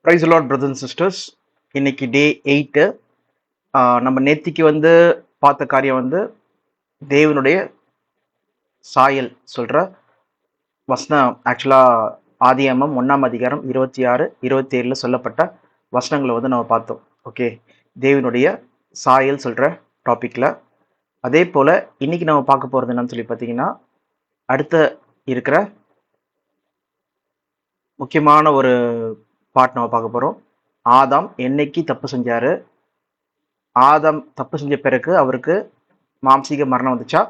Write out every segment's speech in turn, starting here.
Price Lord brothers and sisters. இன்னைக்கு day 8. நம்ம நேத்திக்கு பார்த்த காரியம் தேவனுடைய சாயல் சொல்ற வசனம். ஆக்சுவலாக ஆதியாகமம் 1ஆம் அதிகாரம் 26, 27 சொல்லப்பட்ட வசனங்களை நம்ம பார்த்தோம். ஓகே, தேவனுடைய சாயல் சொல்ற டாபிக்ல. அதே போல இன்னைக்கு நம்ம பார்க்க போறது என்னன்னு சொல்லி பார்த்தீங்கன்னா, அடுத்த இருக்கிற முக்கியமான ஒரு பாட் நம்ம பார்க்க போறோம். ஆதாம் என்னைக்கு தப்பு செஞ்சாரு, ஆதாம் தப்பு செஞ்ச பிறகு அவருக்கு மாம்சீக மரணம் வந்துச்சா,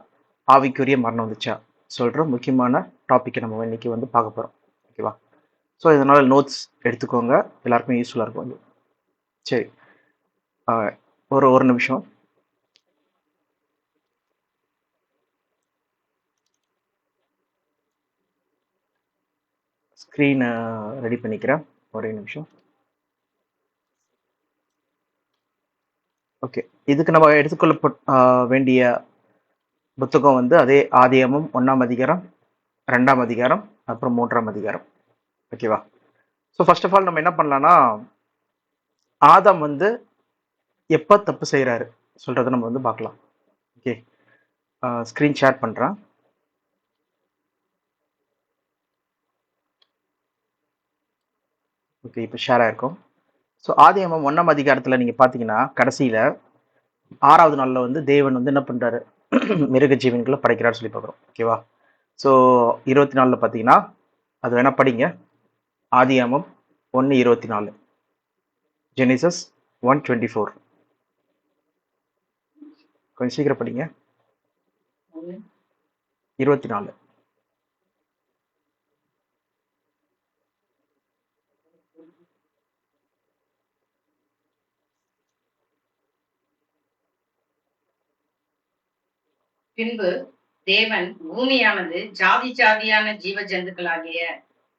ஆவிக்குரிய மரணம் வந்துச்சா சொல்ற முக்கியமான டாபிக்கை நம்ம இன்னைக்கு பார்க்க போறோம். ஓகேவா? ஸோ இதனால நோட்ஸ் எடுத்துக்கோங்க, எல்லாருக்குமே யூஸ்ஃபுல்லாக இருக்கும். சரி, ஒரு ஒரு நிமிஷம் ஸ்க்ரீனை ரெடி பண்ணிக்கிறேன். ஒரே நிமிஷம். ஓகே, இதுக்கு நம்ம எடுத்துக்கொள்ள வேண்டிய புத்தகம் அதே ஆதியாகமம் 1ஆம் அதிகாரம், 2ஆம் அதிகாரம், அப்புறம் 3ஆம் அதிகாரம். ஓகேவா? ஸோ ஃபர்ஸ்ட் ஆஃப் ஆல் நம்ம என்ன பண்ணலாம்னா, ஆதாம் எப்போ தப்பு செய்கிறாரு சொல்கிறத நம்ம பார்க்கலாம். ஓகே, ஸ்க்ரீன் ஷேர் பண்ணுறேன். ஓகே, இப்போ ஷேர் ஆயிருக்கும். ஸோ ஆதியாகமம் 1ஆம் அதிகாரத்தில் நீங்கள் பார்த்தீங்கன்னா, கடைசியில் 6வது நாளில் தேவன் என்ன பண்ணுறாரு, மிருக ஜீவன்களை படைக்கிறாரு சொல்லி பார்க்குறோம். ஓகேவா? ஸோ 24 பார்த்தீங்கன்னா, அது வேணா படிங்க. ஆதியாகமம் 1:24, ஜெனிசஸ் 1:24. கொஞ்சம் சீக்கிரம் படிங்க. 24. பின்பு தேவன் பூமியானது ஜாதி ஜாதியான ஜீவ ஜந்துக்களாகிய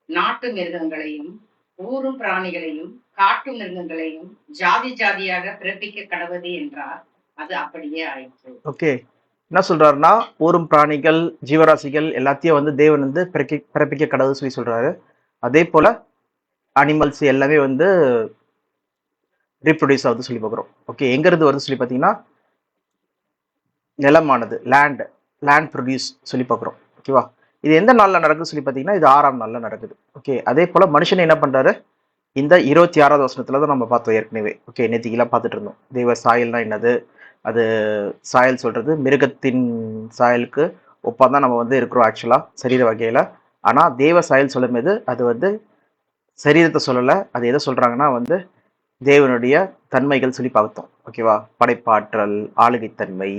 நாட்டு மிருகங்களையும் ஊரும் பிராணிகளையும் காட்டு மிருகங்களையும் ஜாதி ஜாதியாக பிறப்பிக்க கடவுது என்றார். அது அப்படியே ஆயிற்று. ஓகே, என்ன சொல்றாருன்னா, ஊரும் பிராணிகள் ஜீவராசிகள் எல்லாத்தையும் தேவன் பிறப்பிக்க கடவுள் சொல்லி சொல்றாரு. அதே போல அனிமல்ஸ் எல்லாமே ரீப்ரொடியூஸ் ஆகுது சொல்லி பார்க்குறோம். ஓகே, எங்கிருந்து வருது சொல்லி பார்த்தீங்கன்னா, நிலமானது லேண்ட் ப்ரொடியூஸ் சொல்லி பார்க்குறோம். ஓகேவா? இது எந்த நாளில் நடக்குது சொல்லி பார்த்தீங்கன்னா, இது 6ஆம் நாளில் நடக்குது. ஓகே, அதே போல் மனுஷனை என்ன பண்ணுறாரு, இந்த 26வது வசனத்தில் தான் நம்ம பார்த்தோம் ஏற்கனவே. ஓகே, நேற்றுக்கெல்லாம் பார்த்துட்டு இருந்தோம். தெய்வ சாயல்னா என்னது, அது சாயல் சொல்கிறது மிருகத்தின் சாயலுக்கு ஒப்பாக தான் நம்ம இருக்கிறோம் ஆக்சுவலாக சரீர வகையில். ஆனால் தேவ சாயல் சொல்லும் போது அது சரீரத்தை சொல்லலை, அது எதை சொல்கிறாங்கன்னா தேவனுடைய தன்மைகள் சொல்லி பார்த்தோம். ஓகேவா? படைப்பாற்றல், ஆளுகைத்தன்மை,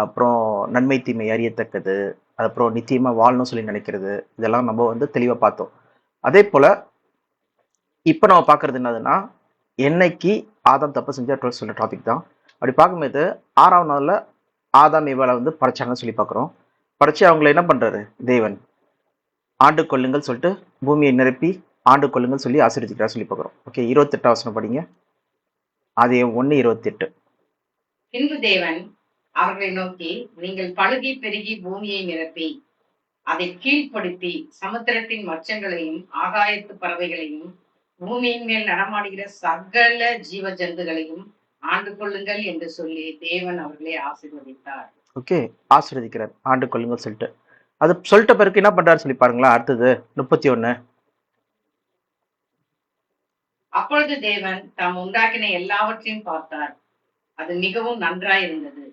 அப்புறம் நன்மை தீமை அறியத்தக்கது, அப்புறம் நிச்சயமாக வாழணும் சொல்லி நினைக்கிறது, இதெல்லாம் நம்ம தெளிவாக பார்த்தோம். அதே போல் இப்போ நம்ம பார்க்குறது என்னதுன்னா, என்னைக்கு ஆதாம் தப்பு செஞ்சால் சொல்கிற டாபிக் தான். அப்படி பார்க்கும்போது 6ஆம் நாளில் ஆதாம் ஏவாளை படைச்சாங்கன்னு சொல்லி பார்க்குறோம். படைச்சு அவங்கள என்ன பண்ணுறாரு தேவன், ஆண்டு கொள்ளுங்கள் சொல்லிட்டு பூமியை நிரப்பி ஆண்டு கொள்ளுங்கள் சொல்லி ஆசீர்வதிக்கிறார் சொல்லி பார்க்குறோம். ஓகே, 28 வசனம் படிங்க. ஆதியாகமம் 1:28. பின்பு தேவன் அவர்களை நோக்கி, நீங்கள் பழுகி பெருகி பூமியை நிரப்பி அதை கீழ்ப்படுத்தி சமுத்திரத்தின் மச்சங்களையும் ஆகாயத்து பறவைகளையும் பூமியின் மேல் நடமாடுகிற சகல ஜீவ ஜந்துகளையும் ஆண்டு கொள்ளுங்கள் என்று சொல்லி தேவன் அவர்களை ஆசீர்வதித்தார். ஓகே, ஆசீர்வதிக்கிறார் ஆண்டு கொள்ளுங்கள் சொல்லிட்டு. அது சொல்லிட்ட பிறகு என்ன பண்றாரு சொல்லி பாருங்களா. அடுத்தது 31. அப்பொழுது தேவன் தாம் உண்டாக்கின எல்லாவற்றையும் பார்த்தார், அது மிகவும் நன்றாயிருந்தது.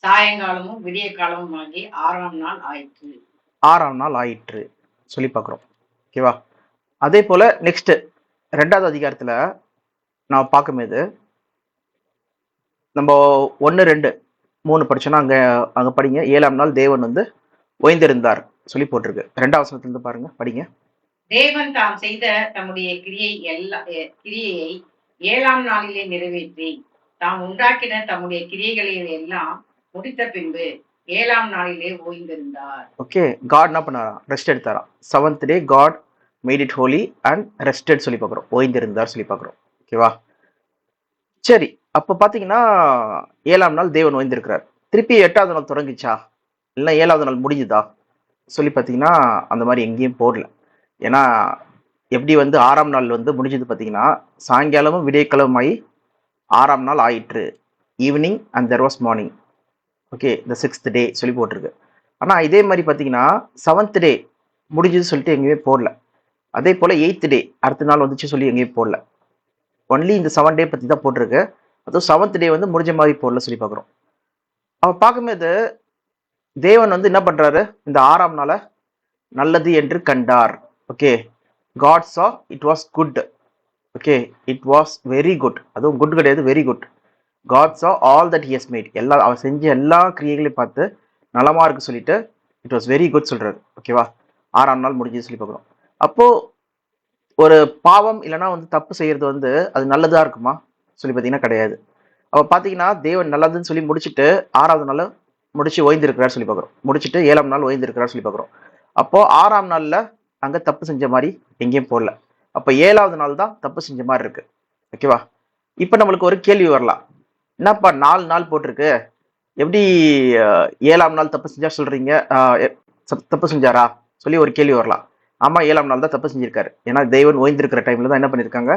சாயங்காலமும் விடிய காலமும் ஆகி 6ஆம் நாள் ஆயிற்று. 6ஆம் நாள் ஆயிற்று சொல்லி பார்க்குறோம். ஓகேவா? அதே போல நெக்ஸ்ட் 2வது அதிகாரத்துல நான் பார்க்கும்போது நம்ம 1, 2, 3 படிச்சோன்னா அங்க படிங்க. 7ஆம் நாள் தேவன் ஓய்ந்திருந்தார் சொல்லி போட்டிருக்கு. 2வது வசனத்துல பாருங்க, படிங்க. தேவன் தாம் செய்த தம்முடைய கிரியையை 7ஆம் நாளிலே நிறைவேற்றி தாம் உண்டாக்கின தம்முடைய கிரியைகளை எல்லாம் முடித்த பின்பு 7ஆம் நாளிலே ஓய்ந்திருந்தார். ஓகே, காட் என்ன பண்ணாராம், rest எடுத்தாராம். 7th day God made it holy and rested சொல்லி பார்க்குறோம். ஓய்ந்திருந்தார் சொல்லி பார்க்குறோம். ஓகேவா? சரி, அப்போ பார்த்தீங்கன்னா 7ஆம் நாள் தேவன் ஓய்ந்திருக்கிறார். திருப்பி 8வது நாள் தொடங்கிச்சா இல்லை 7வது நாள் முடிஞ்சுதா சொல்லி பார்த்தீங்கன்னா அந்த மாதிரி எங்கேயும் போடல. ஏன்னா எப்படி வந்து 6ஆம் நாள் வந்து முடிஞ்சது பார்த்தீங்கன்னா, சாயங்காலமும் விடியற்காலமாயி 6ஆம் நாள் ஆயிற்று. Evening and there was morning. Okay. The 6த் டே சொல்லி போட்டிருக்கு. ஆனா இதே மாரி பார்த்தீங்கன்னா, 7த் டே முடிஞ்சதுன்னு சொல்லிட்டு எங்கேயுமே போடல. அதே போல 8த் டே அடுத்த நாள் வந்துச்சு சொல்லி எங்கேயும் போடல. ஒன்லி இந்த 7 டே பத்தி தான் போட்டிருக்கு. அதுவும் 7த் டே வந்து முடிஞ்ச மாரி போடல சொல்லி பார்க்குறோம். அப்ப பார்க்கும்போது தேவன் வந்து என்ன பண்றாரு? இந்த 6ஆம் நாள நல்லது என்று கண்டார். Okay. God saw it was good. Okay. It was very good. அதுவும் குட் கிடையாது, very good. God saw all that he has made. எல்லா அவர் செஞ்ச எல்லா கிரியைகளையும் பார்த்து நலமா இருக்கு சொல்லிட்டு இட் வாஸ் வெரி குட் சொல்றாரு. ஓகேவா? 6ஆம் நாள் முடிஞ்சது சொல்லி பார்க்குறோம். அப்போ ஒரு பாவம் இல்லைன்னா வந்து தப்பு செய்யறது வந்து அது நல்லதா இருக்குமா சொல்லி பார்த்தீங்கன்னா கிடையாது. அப்ப பார்த்தீங்கன்னா தேவன் நல்லதுன்னு சொல்லி முடிச்சுட்டு 6வது நாள் முடிச்சு ஓய்ந்திருக்கிறார் சொல்லி பார்க்குறோம். முடிச்சுட்டு 7ஆம் நாள் ஓய்ந்திருக்கிறார் சொல்லி பார்க்குறோம். அப்போ 6ஆம் நாள்ல அங்க தப்பு செஞ்ச மாதிரி எங்கேயும் போடல. அப்ப 7வது நாள் தான் தப்பு செஞ்ச மாதிரி இருக்கு. ஓகேவா? இப்ப நம்மளுக்கு ஒரு கேள்வி வரலாம். என்னப்பா 4 நாள் போட்டிருக்கு, எப்படி 7ஆம் நாள் தப்பு செஞ்சா சொல்றீங்க? தப்பு செஞ்சாரா சொல்லி ஒரு கேள்வி வரலாம். ஆமா, 7ஆம் நாள் தான் தப்பு செஞ்சிருக்காரு. ஏன்னா தேவன் ஓய்ந்திருக்கிற டைம்ல தான் என்ன பண்ணிருக்காங்க,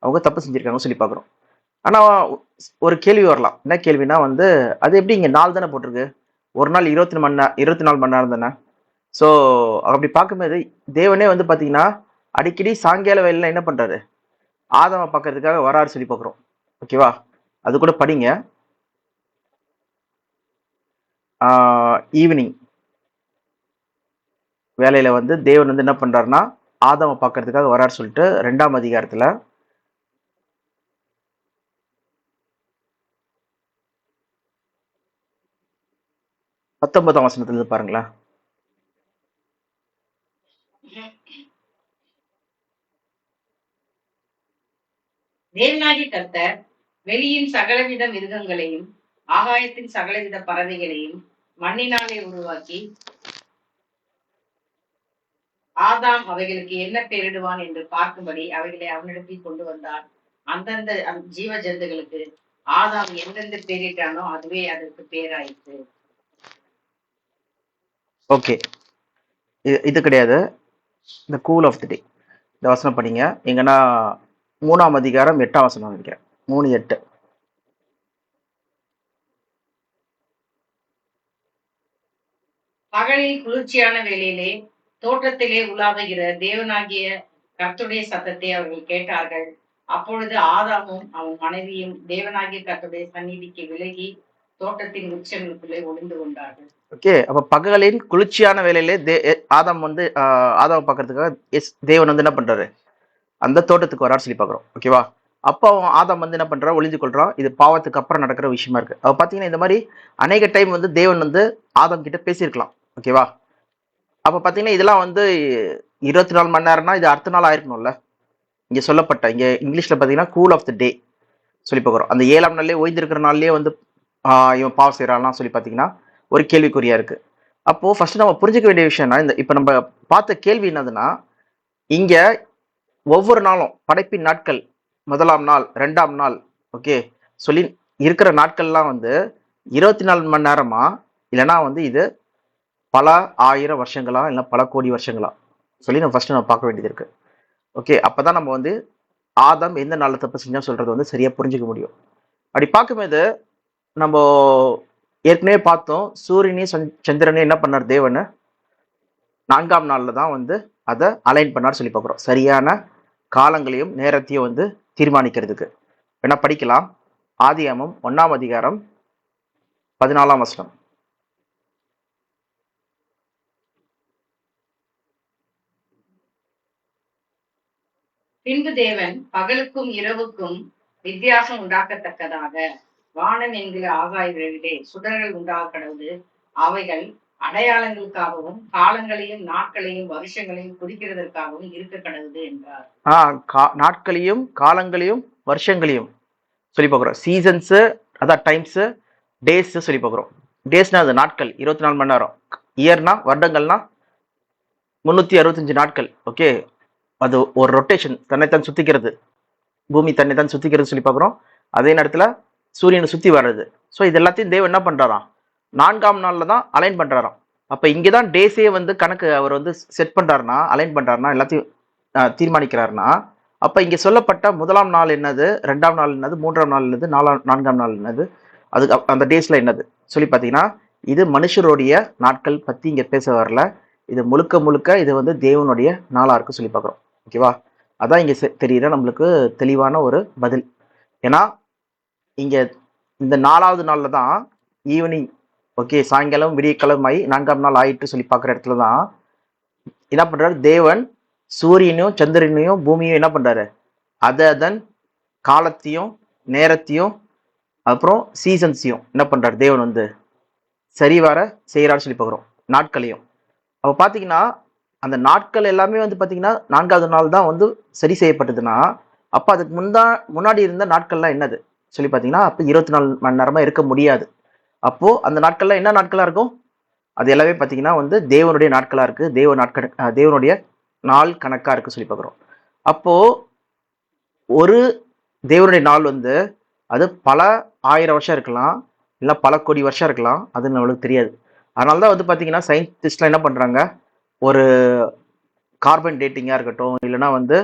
அவங்க தப்பு செஞ்சிருக்காங்க சொல்லி பார்க்குறோம். ஆனா ஒரு கேள்வி வரலாம். என்ன கேள்வினா வந்து, அது எப்படி இங்க நாள் தானே போட்டிருக்கு, ஒரு நாள் 24 மணி நேரம் தானே. ஸோ அப்படி பார்க்கும்போது தேவனே வந்து பார்த்தீங்கன்னா அடிக்கடி சாயங்கால வேலையில என்ன பண்றாரு, ஆதாம பார்க்கறதுக்காக வராரு சொல்லி பார்க்குறோம். ஓகேவா? அது கூட படிங்க. ஈவினிங் வேலையில வந்து தேவன் வந்து என்ன பண்றாருன்னா ஆதாம பார்க்கறதுக்காக வராரு சொல்லிட்டு 2ஆம் அதிகாரத்துல 19ஆம் வசனத்துல இருந்து பாருங்களேன். தேவனாகிய கர்த்தர் வெளியின் சகலவித மிருகங்களையும் ஆகாயத்தின் சகலவித பறவைகளையும் மண்ணினாலே உருவாக்கி ஆதாம் அவைகளுக்கு என்ன பெயரிடுவான் என்று பார்க்கும்படி அவைகளை அவனிடத்தில் கொண்டு வந்தார். அந்தந்த ஜீவ ஜந்துகளுக்கு ஆதாம் எந்தெந்த பெயரிட்டானோ அதுவே அதற்கு பேராயிற்று. ஓகே. இது கிடையாது. இந்த கூல் ஆஃப் தி டே இந்த வசனம் படிங்க. எங்கன்னா 3ஆம் அதிகாரம் 8ஆம் வசனம் நினைக்கிறேன். 3:8. பகலில் குளிர்ச்சியான வேளையிலே தோட்டத்திலே உலாவுகிற தேவனாகிய கர்த்தருடைய சத்தத்தை அவர்கள் கேட்டார்கள். அப்பொழுது ஆதாமும் அவன் மனைவியும் தேவனாகிய கர்த்தருடைய சந்நிதிக்கு விலகி தோட்டத்தின் உச்சங்களுக்குள்ளே ஒளிந்து கொண்டார்கள். ஓகே. அப்ப பகலின் குளிர்ச்சியான வேலையிலே ஆதாம் வந்து ஆதாம் பார்க்கறதுக்காக தேவன் வந்து என்ன பண்றாரு, அந்த தோட்டத்துக்கு வராரு சொல்லி பார்க்குறோம். ஓகேவா? அப்போ அவன் ஆதாம் வந்து என்ன பண்றான், ஒளிஞ்சு கொள்றான். இது பாவத்துக்கு அப்புறம் நடக்கிற விஷயமா இருக்கு. அவ பாத்தீங்கன்னா இந்த மாதிரி அநேக டைம் வந்து தேவன் வந்து ஆதாம் கிட்ட பேசியிருக்கலாம். ஓகேவா? அப்ப பாத்தீங்கன்னா இதெல்லாம் வந்து 24 மணி நேரம்னா இது அடுத்த நாள் ஆயிருக்கணும்ல. இங்க சொல்லப்பட்ட இங்க இங்கிலீஷ்ல பாத்தீங்கன்னா கூல் ஆஃப் த டே சொல்லி பார்க்குறோம். அந்த 7ஆம் நாள்லயே ஓய்ந்திருக்கிற நாள்லயே வந்து இவன் பாவம் செய்யறான்லாம் சொல்லி பாத்தீங்கன்னா ஒரு கேள்விக்குறியா இருக்கு. அப்போ ஃபர்ஸ்ட் நம்ம புரிஞ்சுக்க வேண்டிய விஷயம்னா, இந்த இப்ப நம்ம பார்த்த கேள்வி என்னதுன்னா, இங்க ஒவ்வொரு நாளும் படைப்பின் நாட்கள் 1ஆம் நாள் 2ஆம் நாள் ஓகே சொல்லி இருக்கிற நாட்கள்லாம் வந்து 24 மணி நேரமா, இல்லைன்னா வந்து இது பல ஆயிரம் வருஷங்களா, இல்லை பல கோடி வருஷங்களா சொல்லி நம்ம ஃபர்ஸ்ட் நம்ம பார்க்க வேண்டியது இருக்கு. ஓகே. அப்பதான் நம்ம வந்து ஆதாம் எந்த நாள்ல தப்பு செஞ்சா சொல்றது வந்து சரியா புரிஞ்சுக்க முடியும். அப்படி பார்க்கும்போது நம்ம ஏற்கனவே பார்த்தோம், சூரியனையும் சந்திரனையும் என்ன பண்ணார் தேவன் 4ஆம் நாள்ல தான் வந்து அதை அலைன் பண்ணார் சொல்லி பார்க்குறோம். சரியான காலங்களையும் நேரத்தையும் வந்து தீர்மானிக்கிறதுக்கு வேணா படிக்கலாம். ஆதியாகமம் 1ஆம் அதிகாரம் 14ஆம் வசனம். பின்பு தேவன் பகலுக்கும் இரவுக்கும் வித்தியாசம் உண்டாக்கத்தக்கதாக வானம் என்கிற ஆகாயங்களிலே சுடர்கள் உண்டாக கடவுது. அவைகள் அடையாளங்களுக்காகவும் காலங்களையும் நாட்களையும் வருஷங்களையும் குறிக்கிறதற்காகவும் இருக்க கடவுது என்றார். நாட்களையும் காலங்களையும் வருஷங்களையும் சொல்லி பார்க்குறோம். சீசன்ஸு அதான் டைம்ஸு, டேஸ் சொல்லி பார்க்குறோம். டேஸ்னா அது நாட்கள் 24 மணி நேரம். இயர்னா வருடங்கள்னா 365 நாட்கள். ஓகே. அது ஒரு ரொட்டேஷன், தன்னைத்தான் சுத்திக்கிறது, பூமி தன்னைத்தான் சுத்திக்கிறது சொல்லி பார்க்குறோம். அதே நேரத்துல சூரியனை சுத்தி வர்றது. ஸோ இது எல்லாத்தையும் தேவன் என்ன பண்றாராம், 4ஆம் நாள்ல தான் அலைன் பண்றாராம். அப்ப இங்கதான் டேஸே வந்து கணக்கு அவர் வந்து செட் பண்றாருன்னா, அலைன் பண்றாருன்னா எல்லாத்தையும் தீர்மானிக்கிறார்னா, அப்ப இங்க சொல்லப்பட்ட முதலாம் நாள் என்னது, 2ஆம் நாள் என்னது, 3ஆம் நாள் என்னது, 4ஆம் நாள் என்னது, அதுக்கு அந்த டேஸ்ல என்னது சொல்லி பார்த்தீங்கன்னா, இது மனுஷருடைய நாட்கள் பத்தி இங்க பேச வரல. இது முழுக்க முழுக்க இது வந்து தேவனுடைய நாளா இருக்கு சொல்லி பார்க்குறோம். ஓகேவா? அதான் இங்க தெரியுற நம்மளுக்கு தெளிவான ஒரு பதில். ஏன்னா இங்க இந்த 4வது நாள்ல தான் ஈவினிங், ஓகே, சாயங்காலம் விடியற்காலம் ஆகி 4ஆம் நாள் ஆயிட்டு சொல்லி பார்க்குற இடத்துல தான் என்ன பண்றாரு தேவன், சூரியனையும் சந்திரனையும் பூமியும் என்ன பண்றாரு, அதன் காலத்தையும் நேரத்தையும் அப்புறம் சீசன்ஸையும் என்ன பண்றாரு தேவன் வந்து சரிவர செய்யறாரு சொல்லி பார்க்குறோம். நாட்களையும் அப்ப பாத்தீங்கன்னா அந்த நாட்கள் எல்லாமே வந்து பாத்தீங்கன்னா 4வது நாள் தான் வந்து சரி செய்யப்பட்டதுன்னா, அப்ப அதுக்கு முன்னாடி இருந்த நாட்கள்லாம் என்னது சொல்லி பாத்தீங்கன்னா, அப்ப 24 மணி நேரமா இருக்க முடியாது. அப்போ அந்த நாட்கள்லாம் என்ன நாட்களா இருக்கும், அது எல்லாமே பாத்தீங்கன்னா வந்து தேவனுடைய நாட்களா இருக்கு. தேவனுடைய நாள் கணக்கா இருக்கு சொல்லி பார்க்குறோம். அப்போ ஒரு தேவனுடைய நாள் வந்து அது பல 1000 வருஷம் இருக்கலாம், இல்ல பல கோடி வருஷம் இருக்கலாம். அது நம்மளுக்கு தெரியாது. அதனால தான் வந்து பாத்தீங்கன்னா சயின்டிஸ்ட்லாம் என்ன பண்றாங்க, ஒரு கார்பன் டேட்டிங்கா இருக்கட்டும், இல்லைன்னா வந்து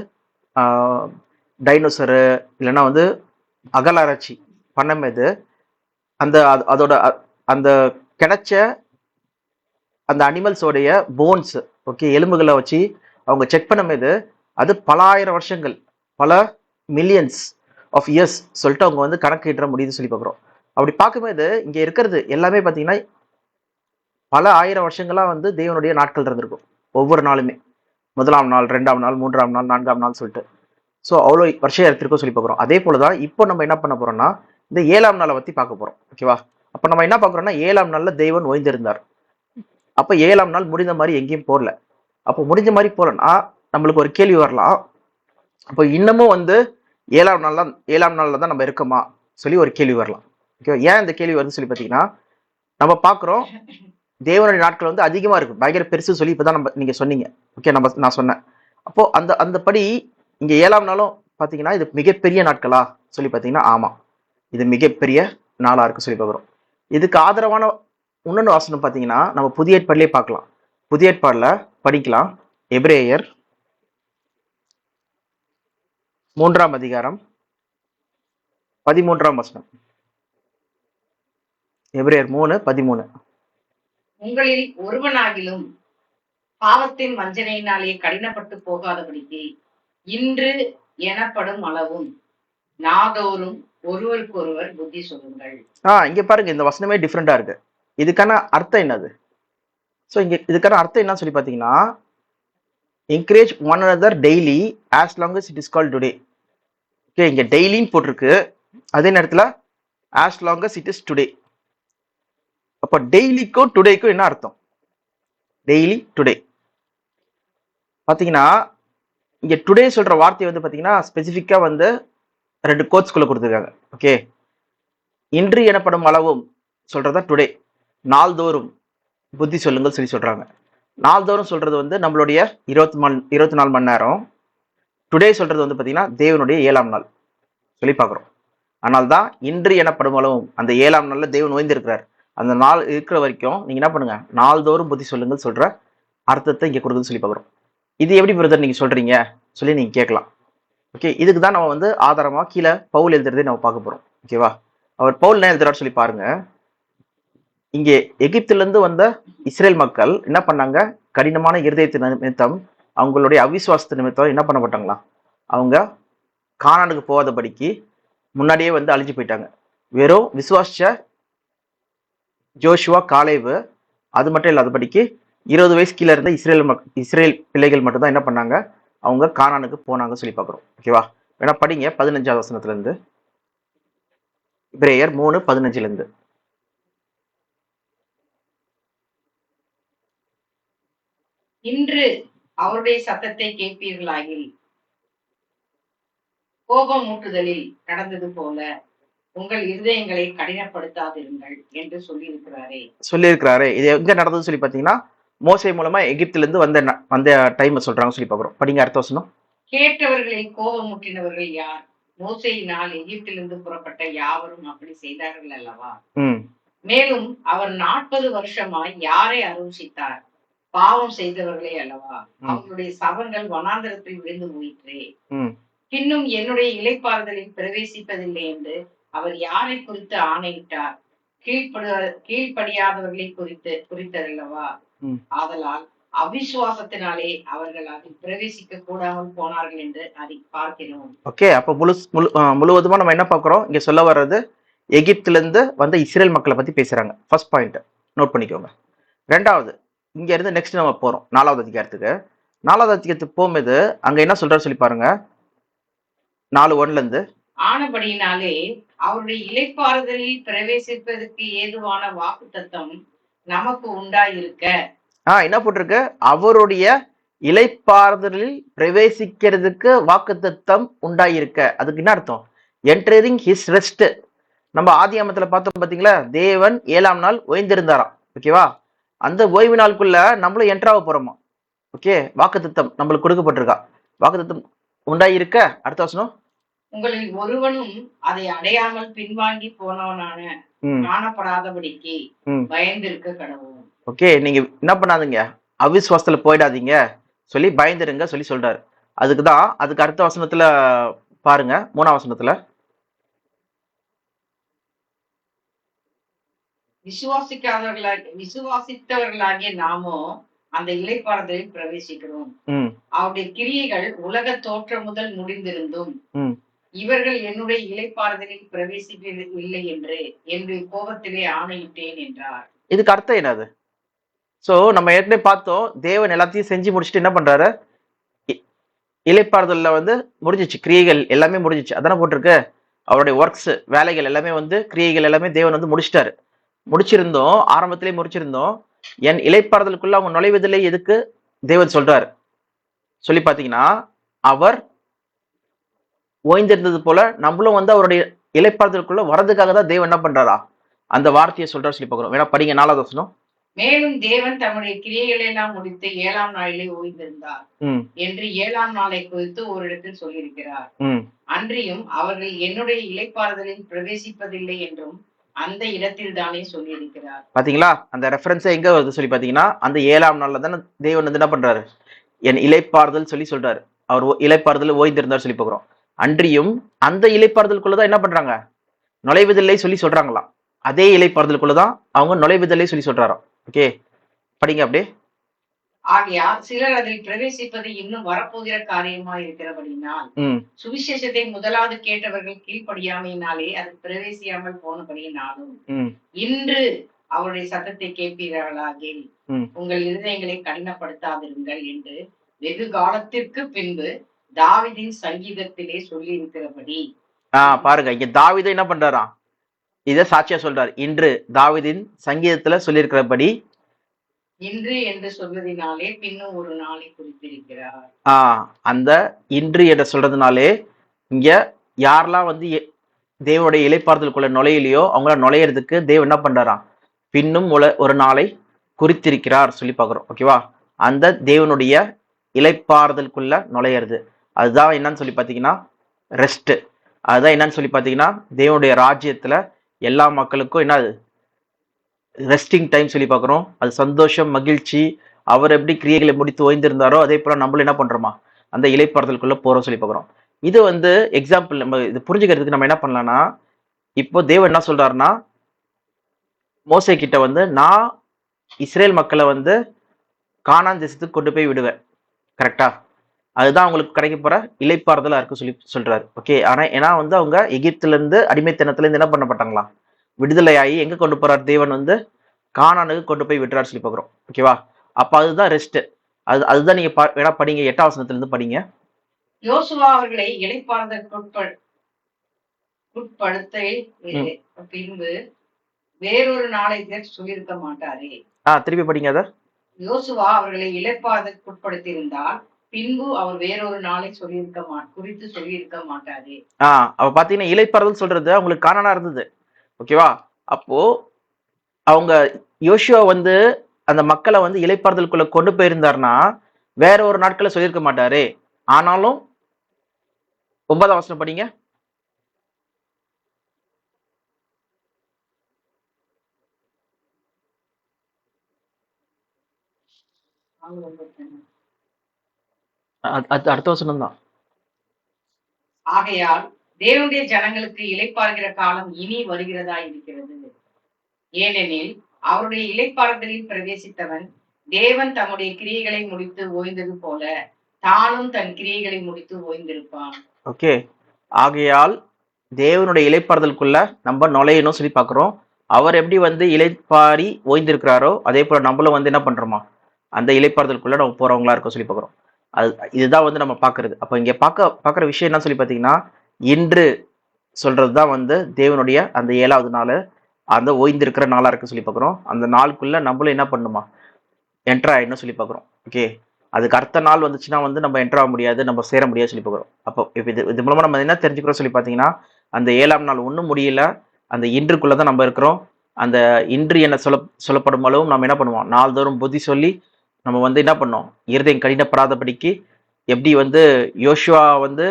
டைனோசரு, இல்லைன்னா வந்து அகலாராய்ச்சி பண்ணும்போது அந்த அதோட அந்த கிடைச்ச அந்த அனிமல்ஸோடைய போன்ஸ், ஓகே, எலும்புகளை வச்சு அவங்க செக் பண்ணும்போது அது பல 1000 வருஷங்கள், பல மில்லியன்ஸ் ஆஃப் இயர்ஸ் சொல்லிட்டு அவங்க வந்து கணக்கிட முடியுது சொல்லி பார்க்குறோம். அப்படி பார்க்கும்போது இங்க இருக்கிறது எல்லாமே பார்த்தீங்கன்னா பல 1000 வருஷங்களா வந்து தேவனுடைய நாட்கள் இருந்திருக்கும். ஒவ்வொரு நாளுமே முதலாம் நாள், 2ஆம் நாள், 3ஆம் நாள், 4ஆம் நாள் சொல்லிட்டு. ஸோ அவ்வளோ வருஷம் எடுத்திருக்கோம் சொல்லி பார்க்குறோம். அதே போலதான் இப்போ நம்ம என்ன பண்ண போறோம்னா இந்த 7ஆம் நாளை பத்தி பார்க்க போறோம். ஓகேவா? அப்ப நம்ம என்ன பார்க்குறோம்னா 7ஆம் நாள்ல தேவன் ஓய்ந்திருந்தார். அப்ப 7ஆம் நாள் முடிந்த மாதிரி எங்கேயும் போடல. அப்போ முடிஞ்ச மாதிரி போலன்னா நம்மளுக்கு ஒரு கேள்வி வரலாம். அப்போ இன்னமும் வந்து 7ஆம் நாள்ல தான் நம்ம இருக்கோமா சொல்லி ஒரு கேள்வி வரலாம். ஓகே, ஏன் இந்த கேள்வி வருதுன்னு சொல்லி பார்த்தீங்கன்னா, நம்ம பார்க்குறோம் தேவனுடைய நாட்கள் வந்து அதிகமா இருக்கு, பயங்கர பெருசு சொல்லி இப்பதான் நீங்க சொன்னீங்க. ஓகே, நான் சொன்னேன். அப்போ அந்த படி இங்க 7ஆம் நாளும் பாத்தீங்கன்னா இது மிகப்பெரிய நாட்களா சொல்லி பாத்தீங்கன்னா, ஆமா, இது மிகப்பெரிய நாளா இருக்கு சொல்லி பார்க்குறோம். இதுக்கு ஆதரவான இன்னொன்று வாசனம் பார்த்தீங்கன்னா நம்ம புதிய ஏற்பாடுலேயே பார்க்கலாம். புதிய ஏற்பாடுல படிக்கலாம். எபிரேயர் 3ஆம் அதிகாரம் 13ஆம் வசனம். எபிரேயர் 3:13. உங்களில் ஒருவனாகிலும் பாவத்தின் வஞ்சனையினாலே கடினப்பட்டு போகாதபடிக்கு இன்று எனப்படும் அளவும் நாதோறும் ஒருவருக்கொருவர் புத்தி சொல்லுங்கள். இங்க பாருங்க, இந்த வசனமே டிஃப்ரெண்டா இருக்கு. இதுக்கான அர்த்தம் என்னது? ஸோ இங்க இதுக்கான அர்த்தம் என்ன சொல்லி பார்த்தீங்கன்னா, encourage one another daily as long as it is called today. Okay, இங்க டெய்லின்னு போட்டிருக்கு, அதே நேரத்தில் as long as it is today. அப்போ டெய்லிக்கும் டுடேக்கும் என்ன அர்த்தம்? டெய்லி டுடே பார்த்தீங்கன்னா இங்க டுடே சொல்ற வார்த்தை வந்து பார்த்தீங்கன்னா ஸ்பெசிஃபிக்கா வந்து 2 கோட்ஸ்குள்ள கொடுத்துருக்காங்க. ஓகே, இன்று எனப்படும் அளவும் சொல்றதா டுடே, நாள்தோறும் புத்தி சொல்லுங்கள் சொல்லி சொல்றாங்க. நாள்தோறும் சொல்றது வந்து நம்மளுடைய 24 மணி நேரம். டுடே சொல்றது வந்து பாத்தீங்கன்னா தேவனுடைய 7ஆம் நாள் சொல்லி பார்க்குறோம். ஆனால் தான் இன்று எனப்படும் அளவும் அந்த 7ஆம் நாள்ல தேவன் ஓய்ந்திருக்கிறார். அந்த நாள் இருக்கிற வரைக்கும் நீங்க என்ன பண்ணுங்க, நாள்தோறும் புத்தி சொல்லுங்கள் சொல்ற அர்த்தத்தை இங்க கொடுக்குன்னு சொல்லி பார்க்குறோம். இது எப்படி பிரதர் நீங்க சொல்றீங்க சொல்லி நீங்க கேட்கலாம். ஓகே, இதுக்கு தான் நம்ம வந்து ஆதாரமா கீழே பவுல் எழுதுறதே நம்ம பார்க்க போறோம். ஓகேவா? அவர் பவுல் என்ன எழுதுறாரு சொல்லி பாருங்க. இங்கே எகிப்திலிருந்து வந்த இஸ்ரேல் மக்கள் என்ன பண்ணாங்க, கடினமான இருதயத்தின் நிமித்தம், அவங்களுடைய அவிசுவாசத்து நிமித்தம் என்ன பண்ணப்பட்டாங்களா, அவங்க கானானுக்கு போகாதபடிக்கு முன்னாடியே வந்து அழிஞ்சு போயிட்டாங்க. வெறும் விசுவாசிச்ச ஜோஷுவா, காலேவு, அது மட்டும் இல்லாதபடிக்கு 20 வயசு கீழே இருந்த இஸ்ரேல் பிள்ளைகள் மட்டும் தான் என்ன பண்ணாங்க, அவங்க கானானுக்கு போனாங்க சொல்லி பார்க்குறோம். ஓகேவா? வேணா படிங்க 15ஆவது வசனத்துல இருந்து, எபிரேயர் 3:15 இருந்து. இன்று அவருடைய சத்தத்தை கேட்பீர்களாகில் கோபம் மூட்டுதலில் நடந்தது போல உங்கள் இருதயங்களை கடினப்படுத்தாதிருங்கள் என்று சொல்லியிருக்கிறாரே. இது எங்க நடந்தது சொல்லி பாத்தீங்கன்னா, மோசே மூலமா எகிப்துல இருந்து வந்த டைம் சொல்றாங்க சொல்லி பாக்குறோம். படிங்க அடுத்த வசனம். கேட்டவர்களில் கோபம் முட்டினவர்கள் யார்? மோசேயினால் எகிப்திலிருந்து புறப்பட்ட யாவரும் அப்படி செய்தார்கள் அல்லவா? மேலும் அவர் 40 வருஷமாய் யாரை அரூசித்தார்? பாவம் செய்தவர்களே அல்லவா? ம், அவர்களுடைய சவங்கள் வனாந்தரத்தில் விழுந்து போயிற்றே. ம். பின்னும் என்னுடைய இளைப்பாறுதலில் பிரவேசிப்பதில்லை என்று அவர் யாரை குறித்து ஆணையிட்டார்? கீழ்ப்படியாதவர்களை குறித்ததல்லவா? ம். ஆதலால் அவிசுவாசத்தினாலே அவர்கள் அதில் பிரவேசிக்க கூடாமல் போனார்கள் என்று அதை பார்க்கிறோம். ஓகே, அப்போ முழுவதுமா நம்ம என்ன பார்க்குறோம்? இங்க சொல்ல வர்றது எகிப்துல இருந்து வந்த இஸ்ரேல் மக்களை பத்தி பேசுறாங்க. ஃபர்ஸ்ட் பாயிண்ட் நோட் பண்ணிக்கோங்க. ரெண்டாவது, இங்க இருந்து நெக்ஸ்ட் நம்ம போறோம் 4வது அதிகாரத்துக்கு. 4வது அதிகாரத்துக்கு போகும்போது அங்க என்ன சொல்றாரு சொல்லி பாருங்க. 4:1 இருந்து. ஆனபடியினாலே அவருடைய இளைப்பாறுதலில் பிரவேசிப்பதற்கு ஏதுவான வாக்குத்தத்தம் நமக்கு உண்டாயிருக்க. என்ன போட்டிருக்கு? அவருடைய இளைப்பாறுதலில் பிரவேசிக்கிறதுக்கு வாக்குத்தத்தம் உண்டாயிருக்க. அதுக்கு என்ன அர்த்தம்? Entering his rest. நம்ம ஆதியாமத்துல பார்த்தோம் பாத்தீங்களா? தேவன் 7ஆம் நாள் ஓய்ந்திருந்தாராம். ஓகேவா? அந்த ஓய்வு நாளுக்குள்ள நம்மளும் என்ட்ராக போறோமா. ஓகே, வாக்குத்தத்தம் நம்மளுக்கு கொடுக்கப்பட்டிருக்கா. வாக்குத்தத்தம் உண்டாயிருக்க. அடுத்த வசனம். உங்களில் ஒருவனும் அதை அடையாமல் பின்வாங்கி போனவனான ம், காணப்படாதபடிக்கு ம். பயந்திருக்க கடவுள். ஓகே, நீங்க என்ன பண்ணாதீங்க, அவிசுவாசத்துல போயிடாதீங்க சொல்லி பயந்துருங்க சொல்லி சொல்றாரு. அதுக்குதான் அதுக்கு அடுத்த வசனத்துல பாருங்க, 3ஆம் வசனத்துல. விசுவாசித்தவர்களாகிய நாமோ அந்த இளைப்பாறுதலில் பிரவேசிக்கிறோம். ம், அவருடைய கிரியைகள் உலக தோற்றம் முதல் முடிந்திருந்தும் ம். இவர்கள் என்னுடைய இளைப்பாறுதலில் பிரவேசிக்கவில்லை என்று என்னுடைய கோபத்திலே ஆணையிட்டேன் என்றார். இதுக்கு அர்த்தம் என்னது? சோ நம்ம ஏற்கனவே பார்த்தோம், தேவன் எல்லாத்தையும் செஞ்சு முடிச்சுட்டு என்ன பண்றாரு? இ- இளைப்பாறுதல்ல வந்து முடிஞ்சிச்சு, கிரியைகள் எல்லாமே முடிஞ்சிச்சு, அதானே போட்டிருக்கு. அவருடைய ஒர்க்ஸ், வேலைகள் எல்லாமே வந்து, கிரியைகள் எல்லாமே தேவன் வந்து முடிச்சிட்டாரு. முடிச்சிருந்தோம், ஆரம்பத்திலே முடிச்சிருந்தோம். என் இளைப்பாறுதலுக்குள்ள அவங்க நுழைவதில்லை. எதுக்கு தேவன் சொல்றாரு சொல்லி பாத்தீங்கன்னா, அவர் ஓய்ந்திருந்தது போல நம்மளும் வந்து அவருடைய இளைப்பாறுதலுக்குள்ள வரதுக்காக தான் தேவன் என்ன பண்றாரா அந்த வார்த்தையை சொல்றாரு சொல்லி பார்க்கிறோம். வேணா படிங்க 4வது வசனம். மேலும் தேவன் தம்முடைய கிரியைகளை எல்லாம் முடித்து 7ஆம் நாளிலே ஓய்ந்திருந்தார் ம், என்று 7ஆம் நாளை குறித்து ஒரு இடத்தில் சொல்லியிருக்கிறார். ம். அன்றியும் அவர்கள் என்னுடைய இளைப்பாறுதலில் பிரவேசிப்பதில்லை என்றும் அந்த இடத்தில் தானே சொல்லியிருக்கிறார். பாத்தீங்களா? அந்த ரெஃபரன்ஸ் எங்க வருது சொல்லி பாத்தீங்கன்னா, அந்த 7ஆம் நாள்ல தானே தேவன் வந்து என்ன பண்றாரு? என் இளைப்பாறுதல் சொல்லி சொல்றாரு. அவர் இளைப்பாறுதல் ஓய்ந்திருந்தார் சொல்லி பார்க்கிறோம். அன்றியும் அந்த இளைப்பாறுதலுக்குள்ளதான் என்ன பண்றாங்க? நுழைவதில்லை சொல்லி சொல்றாங்களாம். அதே இளைப்பாறுதலுக்குள்ளதான் அவங்க நுழைவதில்லை சொல்லி சொல்றாராம். ஓகே, படிங்க அப்படியே. ஆகையால் சிலர் அதில் பிரவேசிப்பது இன்னும் வரப்போகிற காரியமா இருக்கிறபடினால் ம், சுவிசேஷத்தை முதலாவது கேட்டவர்கள் கீழ்ப்படியாமையினாலே அது பிரவேசியாமல் போனபடியினாலும் ம், இன்று அவருடைய சத்தத்தை கேட்பீர்களாகில் ம். உங்கள் இருதயங்களை கடினப்படுத்தாதிருங்கள் என்று வெகு காலத்திற்கு பின்பு தாவீதின் சங்கீதத்திலே சொல்லியிருக்கிறபடி. பாருங்க, இங்க தாவீது என்ன பண்றாராம்? இத சாட்சியா சொல்றாரு. இன்று தாவீதின் சங்கீதத்துல சொல்லியிருக்கிறபடி. இன்று என்று சொல்வதினாலே பின்னும் ஒரு நாளை குறித்திருக்கிறார். அந்த இன்று என்று சொல்றதுனாலே இங்க யாரெல்லாம் வந்து தேவனுடைய இளைப்பாறுதலுக்குள்ள நுழையிலையோ அவங்கள நுழையிறதுக்கு தேவன் என்ன பண்றாராம்? பின்னும் ஒரு நாளை குறித்திருக்கிறார் சொல்லி பார்க்கிறோம். ஓகேவா? அந்த தேவனுடைய இளைப்பாறுதலுக்குள்ள நுழையிறது, அதுதான் என்னன்னு சொல்லி பார்த்தீங்கன்னா ரெஸ்ட். அதுதான் என்னன்னு சொல்லி பார்த்தீங்கன்னா தேவனுடைய ராஜ்யத்துல எல்லா மக்களுக்கும் என்னது? ரெஸ்டிங் டைம் சொல்லி பார்க்குறோம். அது சந்தோஷம், மகிழ்ச்சி. அவர் எப்படி கிரியைகளை முடித்து ஓய்ந்திருந்தாரோ அதே போல நம்மளும் என்ன பண்றோமா அந்த இளைப்பாறுதலுக்குள்ள போறோம் சொல்லி பார்க்குறோம். இது வந்து எக்ஸாம்பிள். நம்ம இது புரிஞ்சுக்கிறதுக்கு நம்ம என்ன பண்ணலாம்னா, இப்போ தேவன் என்ன சொல்றாருன்னா, மோசே கிட்ட வந்து நான் இஸ்ரேல் மக்களை வந்து கானான் தேசத்துக்கு கொண்டு போய் விடுவேன். கரெக்டா? அதுதான் அவங்களுக்கு கிடைக்க போற இளைப்பாறுதலா இருக்கு சொல்லி சொல்றாரு. ஓகே, ஆனா ஏன்னா வந்து அவங்க எகிப்துல இருந்து, அடிமைத்தனத்துல இருந்து என்ன பண்ணப்பட்டாங்களா? விடுதலையாகி எங்க கொண்டு போறார் தேவன் வந்து? கானானுக்கு கொண்டு போய் விட்டுறாரு சொல்லி பார்க்குறோம். ஓகேவா? அப்ப அதுதான் ரெஸ்ட். அதுதான் நீங்க வேணா படிங்க, 8ஆம் வசனத்துல இருந்து படிங்க. யோசுவா அவர்களை உட்படுத்த பின்பு வேறொரு நாளை சொல்லியிருக்க மாட்டாரே. திருப்பி படிங்க அத. யோசுவா அவர்களை இளைப்பாறுதலுக்குட்படுத்தியிருந்தால் பின்பு அவர் வேறொரு நாளை குறித்து சொல்லியிருக்க மாட்டாரே. அவ பாத்தீங்கன்னா இளைப்பாறுதல் சொல்றது அவங்களுக்கு கானானா இருந்தது. ஓகேவா? அப்போ அவங்க யோசுவா வந்து அந்த மக்களை வந்து இளைப்பாறுதலுக்குள்ள கொண்டு போயிருந்தாருன்னா வேற ஒரு நாட்களை சொல்லியிருக்க மாட்டாரு. ஆனாலும் 9ஆம் வசனம் படிங்க. அது அடுத்த வசனம் தான். ஆகையால் தேவனுடைய ஜனங்களுக்கு இளைப்பாறுகிற காலம் இனி வருகிறதா இருக்கிறது. ஏனெனில் அவருடைய இளைப்பாறுதலில் பிரவேசித்தவன் தேவன் தம்முடைய கிரியைகளை முடித்து ஓய்ந்தது போல தானும் தன் கிரியைகளை முடித்து ஓய்ந்திருப்பான். ஓகே, ஆகையால் தேவனுடைய இளைப்பாறுதலுக்குள்ள நம்ம நுழையணும் சொல்லி பார்க்குறோம். அவர் எப்படி வந்து இளைப்பாரி ஓய்ந்திருக்கிறாரோ அதே போல நம்மளும் வந்து என்ன பண்றோமா அந்த இளைப்பாறுதலுக்குள்ள நம்ம போறவங்களா இருக்க சொல்லி பார்க்குறோம். அது இதுதான் வந்து நம்ம பார்க்கறது. அப்போ இங்க பார்க்குற விஷயம் என்ன சொல்லி பார்த்தீங்கன்னா, இன்று சொல்றது தான் வந்து தேவனுடைய அந்த 7வது நாள், அந்த ஓய்ந்திருக்கிற நாளா இருக்கு சொல்லி பார்க்குறோம். அந்த நாளுக்குள்ள நம்மளும் என்ன பண்ணுமா என்டர் ஆயிடணும் சொல்லி பார்க்குறோம். ஓகே, அதுக்கு அடுத்த நாள் வந்துச்சுன்னா வந்து நம்ம என்டர் ஆக முடியாது, நம்ம சேர முடியாது சொல்லி பார்க்குறோம். அப்போ இப்போ இது மூலமா நம்ம என்ன தெரிஞ்சுக்கிறோம் சொல்லி பார்த்தீங்கன்னா, அந்த 7ஆம் நாள் ஒன்றும் முடியல, அந்த இன்றுக்குள்ள தான் நம்ம இருக்கிறோம். அந்த இன்று என்ன சொல்லப்படும் அளவும் நம்ம என்ன பண்ணுவோம், நாள்தோறும் புத்தி சொல்லி நம்ம வந்து என்ன பண்ணோம், இருதயம் கடினப்படாதபடிக்கு எப்படி வந்து யோசுவா வந்து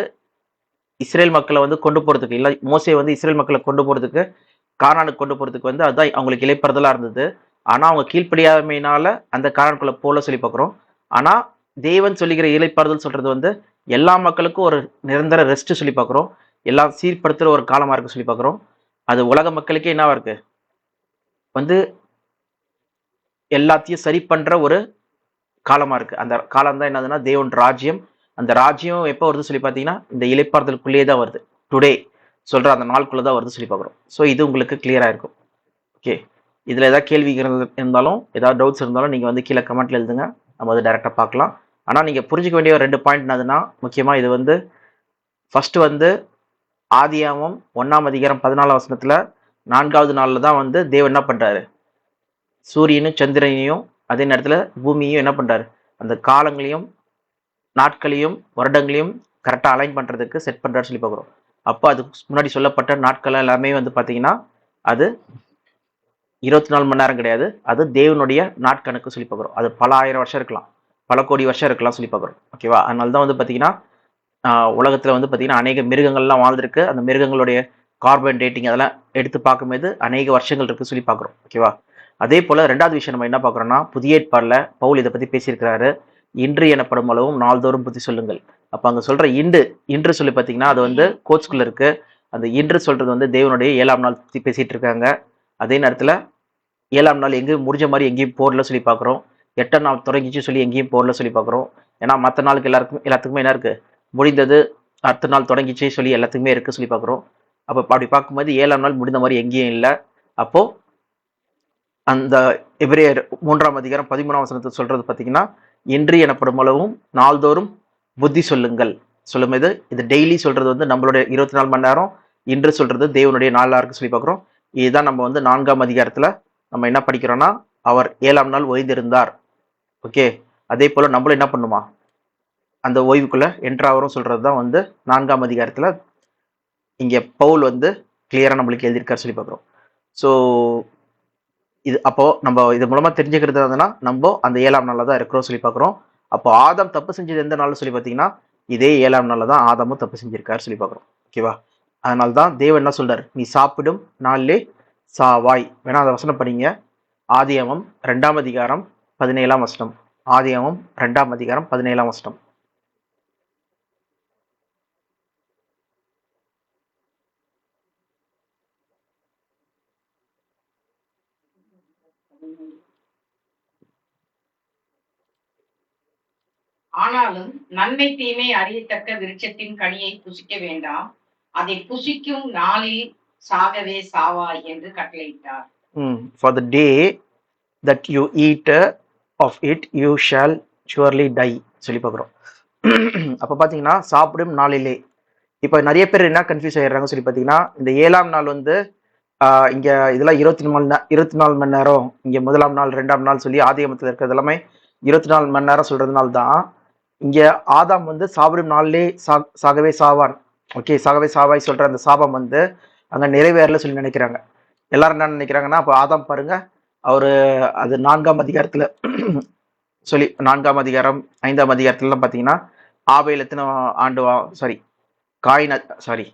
இஸ்ரேல் மக்களை வந்து கொண்டு போறதுக்கு, இல்லை மோசே வந்து இஸ்ரேல் மக்களை கொண்டு போறதுக்கு கானானுக்கு கொண்டு போறதுக்கு வந்து அதுதான் அவங்களுக்கு இளைப்பறுதலா இருந்தது. ஆனா அவங்க கீழ்ப்படியாமையினால அந்த கானானுக்குள்ள போல சொல்லி பார்க்குறோம். ஆனா தேவன் சொல்லுகிற இளைப்பாறுதல் சொல்றது வந்து எல்லா மக்களுக்கும் ஒரு நிரந்தர ரெஸ்ட் சொல்லி பார்க்குறோம். எல்லாம் சீர்படுத்துற ஒரு காலமா இருக்கு சொல்லி பார்க்குறோம். அது உலக மக்களுக்கே என்னவா இருக்கு வந்து எல்லாத்தையும் சரி பண்ற ஒரு காலமா இருக்கு. அந்த காலம் தான் என்னதுன்னா தேவன் ராஜ்யம். அந்த ராஜ்யம் எப்போ வருது சொல்லி பார்த்தீங்கன்னா, இந்த இளைப்பாறுதலுக்குள்ளேயே தான் வருது. டுடே சொல்ற அந்த நாளுக்குள்ள தான் வருது சொல்லி பார்க்குறோம். ஸோ இது உங்களுக்கு கிளியரா இருக்கும். ஓகே, இதுல ஏதாவது கேள்வி இருந்தாலும், ஏதாவது டவுட்ஸ் இருந்தாலும் நீங்க வந்து கீழே கமெண்ட்ல எழுதுங்க. நம்ம வந்து டைரக்டா பார்க்கலாம். ஆனா நீங்க புரிஞ்சுக்க வேண்டிய ஒரு 2 பாயிண்ட் என்னதுன்னா, முக்கியமா இது வந்து ஃபர்ஸ்ட் வந்து ஆதியாகமம் 1ஆம் அதிகாரம் 14ஆம் வசனத்துல 4வது நாள்ல தான் வந்து தேவன் என்ன பண்றாரு, சூரியனும் சந்திரனையும் அதே நேரத்துல பூமியையும் என்ன பண்றாரு, அந்த காலங்களையும் நாட்களையும் வருடங்களையும் கரெக்டா அலைன் பண்றதுக்கு செட் பண்றாரு சொல்லி பார்க்குறோம். அப்போ அதுக்கு முன்னாடி சொல்லப்பட்ட நாட்கள் எல்லாமே வந்து பாத்தீங்கன்னா அது 24 மணி நேரம் கிடையாது. அது தேவனுடைய நாட்கணக்கு சொல்லி பார்க்குறோம். அது பல ஆயிரம் வருஷம் இருக்கலாம், பல கோடி வருஷம் இருக்கலாம் சொல்லி பார்க்குறோம். ஓகேவா? அதனால தான் வந்து பார்த்தீங்கன்னா உலகத்தில் வந்து பார்த்தீங்கன்னா அநேக மிருகங்கள்லாம் வாழ்ந்திருக்கு. அந்த மிருகங்களுடைய கார்பன் டேட்டிங் அதெல்லாம் எடுத்து பார்க்கும்போது அநேக வருஷங்கள் இருக்கு சொல்லி பார்க்குறோம். ஓகேவா? அதே போல் 2வது விஷயம் நம்ம என்ன பார்க்குறோம்னா, புதிய ஏற்பாடில் பவுல் இதை பற்றி பேசியிருக்கிறாரு. இன்று எனப்படும் அளவும் நாள்தோறும் புத்தி சொல்லுங்கள். அப்போ அங்கே சொல்கிற இன்று சொல்லி பார்த்தீங்கன்னா அது வந்து கோட்ஸ்குள்ள இருக்கு. அந்த இன்று சொல்றது வந்து தேவனுடைய 7ஆம் நாள் பற்றி பேசிட்டு இருக்காங்க. அதே நேரத்தில் 7ஆம் நாள் எங்கேயும் முடிஞ்ச மாதிரி எங்கேயும் போர்ல சொல்லி பார்க்குறோம். 8ஆம் நாள் தொடங்கிச்சு சொல்லி எங்கேயும் போர்ல சொல்லி பார்க்குறோம். ஏன்னா மற்ற நாளுக்கு எல்லாத்துக்குமே என்ன இருக்கு, முடிந்தது, அடுத்த நாள் தொடங்கிச்சு சொல்லி எல்லாத்துக்குமே இருக்கு சொல்லி பார்க்குறோம். அப்போ அப்படி பார்க்கும்போது 7ஆம் நாள் முடிந்த மாதிரி எங்கேயும் இல்லை. அப்போ அந்த எபிரேயர் 3ஆம் அதிகாரம் 13ஆம் வசனத்தை சொல்றது பார்த்தீங்கன்னா, இன்று எனப்படும் அளவும் நாள்தோறும் புத்தி சொல்லுங்கள் சொல்லும்போது இது டெய்லி சொல்றது வந்து நம்மளுடைய 24 மணி நேரம், இன்று சொல்றது தேவனுடைய நாளா இருக்கு சொல்லி பார்க்குறோம். இதுதான் நம்ம வந்து 4ஆம் அதிகாரத்துல நம்ம என்ன படிக்கிறோம்னா, அவர் 7ஆம் நாள் ஓய்ந்திருந்தார். ஓகே, அதே போல நம்மளும் என்ன பண்ணுமா அந்த ஓய்வுக்குள்ள என்ட்ராவரும் சொல்றது தான் வந்து 4ஆம் அதிகாரத்துல இங்க பவுல் வந்து கிளியரா நம்மளுக்கு எழுதியிருக்காரு சொல்லி பார்க்குறோம். ஸோ இது அப்போ நம்ம இது மூலமா தெரிஞ்சுக்கிறது என்னதுன்னா, நம்ம அந்த 7ஆம் நாள்ல தான் இருக்கிறோம் சொல்லி பார்க்குறோம். அப்போ ஆதாம் தப்பு செஞ்சது எந்த நாள்னு சொல்லி பார்த்தீங்கன்னா, இதே 7ஆம் நாள்ல தான் ஆதாமும் தப்பு செஞ்சிருக்காரு சொல்லி பார்க்குறோம். ஓகேவா? அதனால தான் தேவன் என்ன சொல்றாரு, நீ சாப்பிடும் நாளிலே சாவாய். வேணா அந்த வசனம் படிங்க. ஆதியாகமம் 2ஆம் அதிகாரம் 17ஆம் வசனம். ஆதியாகமம் 2ஆம் அதிகாரம் 17ஆம் வசனம். ஆனாலும் நன்மை தீமை அறியத்தக்க விருட்சத்தின் கனியை புசிக்க வேண்டாம், அதை புசிக்கும் நாளில் சாகவே சாவாய் என்று கட்டளையிட்டார். For the day that you eat of it you shall surely die சொல்லி பார்க்குறோம். அப்போ பார்த்தீங்கன்னா சாப்பிடும் நாளிலே, இப்போ நிறைய பேர் என்ன கன்ஃபியூஸ் ஆயிடுறாங்க சொல்லி பார்த்தீங்கன்னா, இந்த 7ஆம் நாள் வந்து இங்க இதெல்லாம் 24 மணி நேரம், இங்க 1ஆம் நாள் 2ஆம் நாள் சொல்லி ஆதியாகமத்தில் இருக்கிறது எல்லாமே 24 மணி நேரம் சொல்றதுனால தான் இங்க ஆதாம் வந்து சாப்பிடும் நாளிலே சாகவே சாவான். ஓகே, சாகவே சாவாய் சொல்ற அந்த சாபம் வந்து அங்க நிறைவேறல சொல்லி நினைக்கிறாங்க. எல்லாரும் என்ன நினைக்கிறாங்கன்னா, அப்போ ஆதாம் பாருங்க, அவரு அது 4ஆம் அதிகாரத்துல சொல்லி 4ஆம் அதிகாரம் 5ஆம் அதிகாரத்துலலாம் பார்த்தீங்கன்னா, ஆபேல் எத்தனை ஆண்டு சாரி காயின் சாரி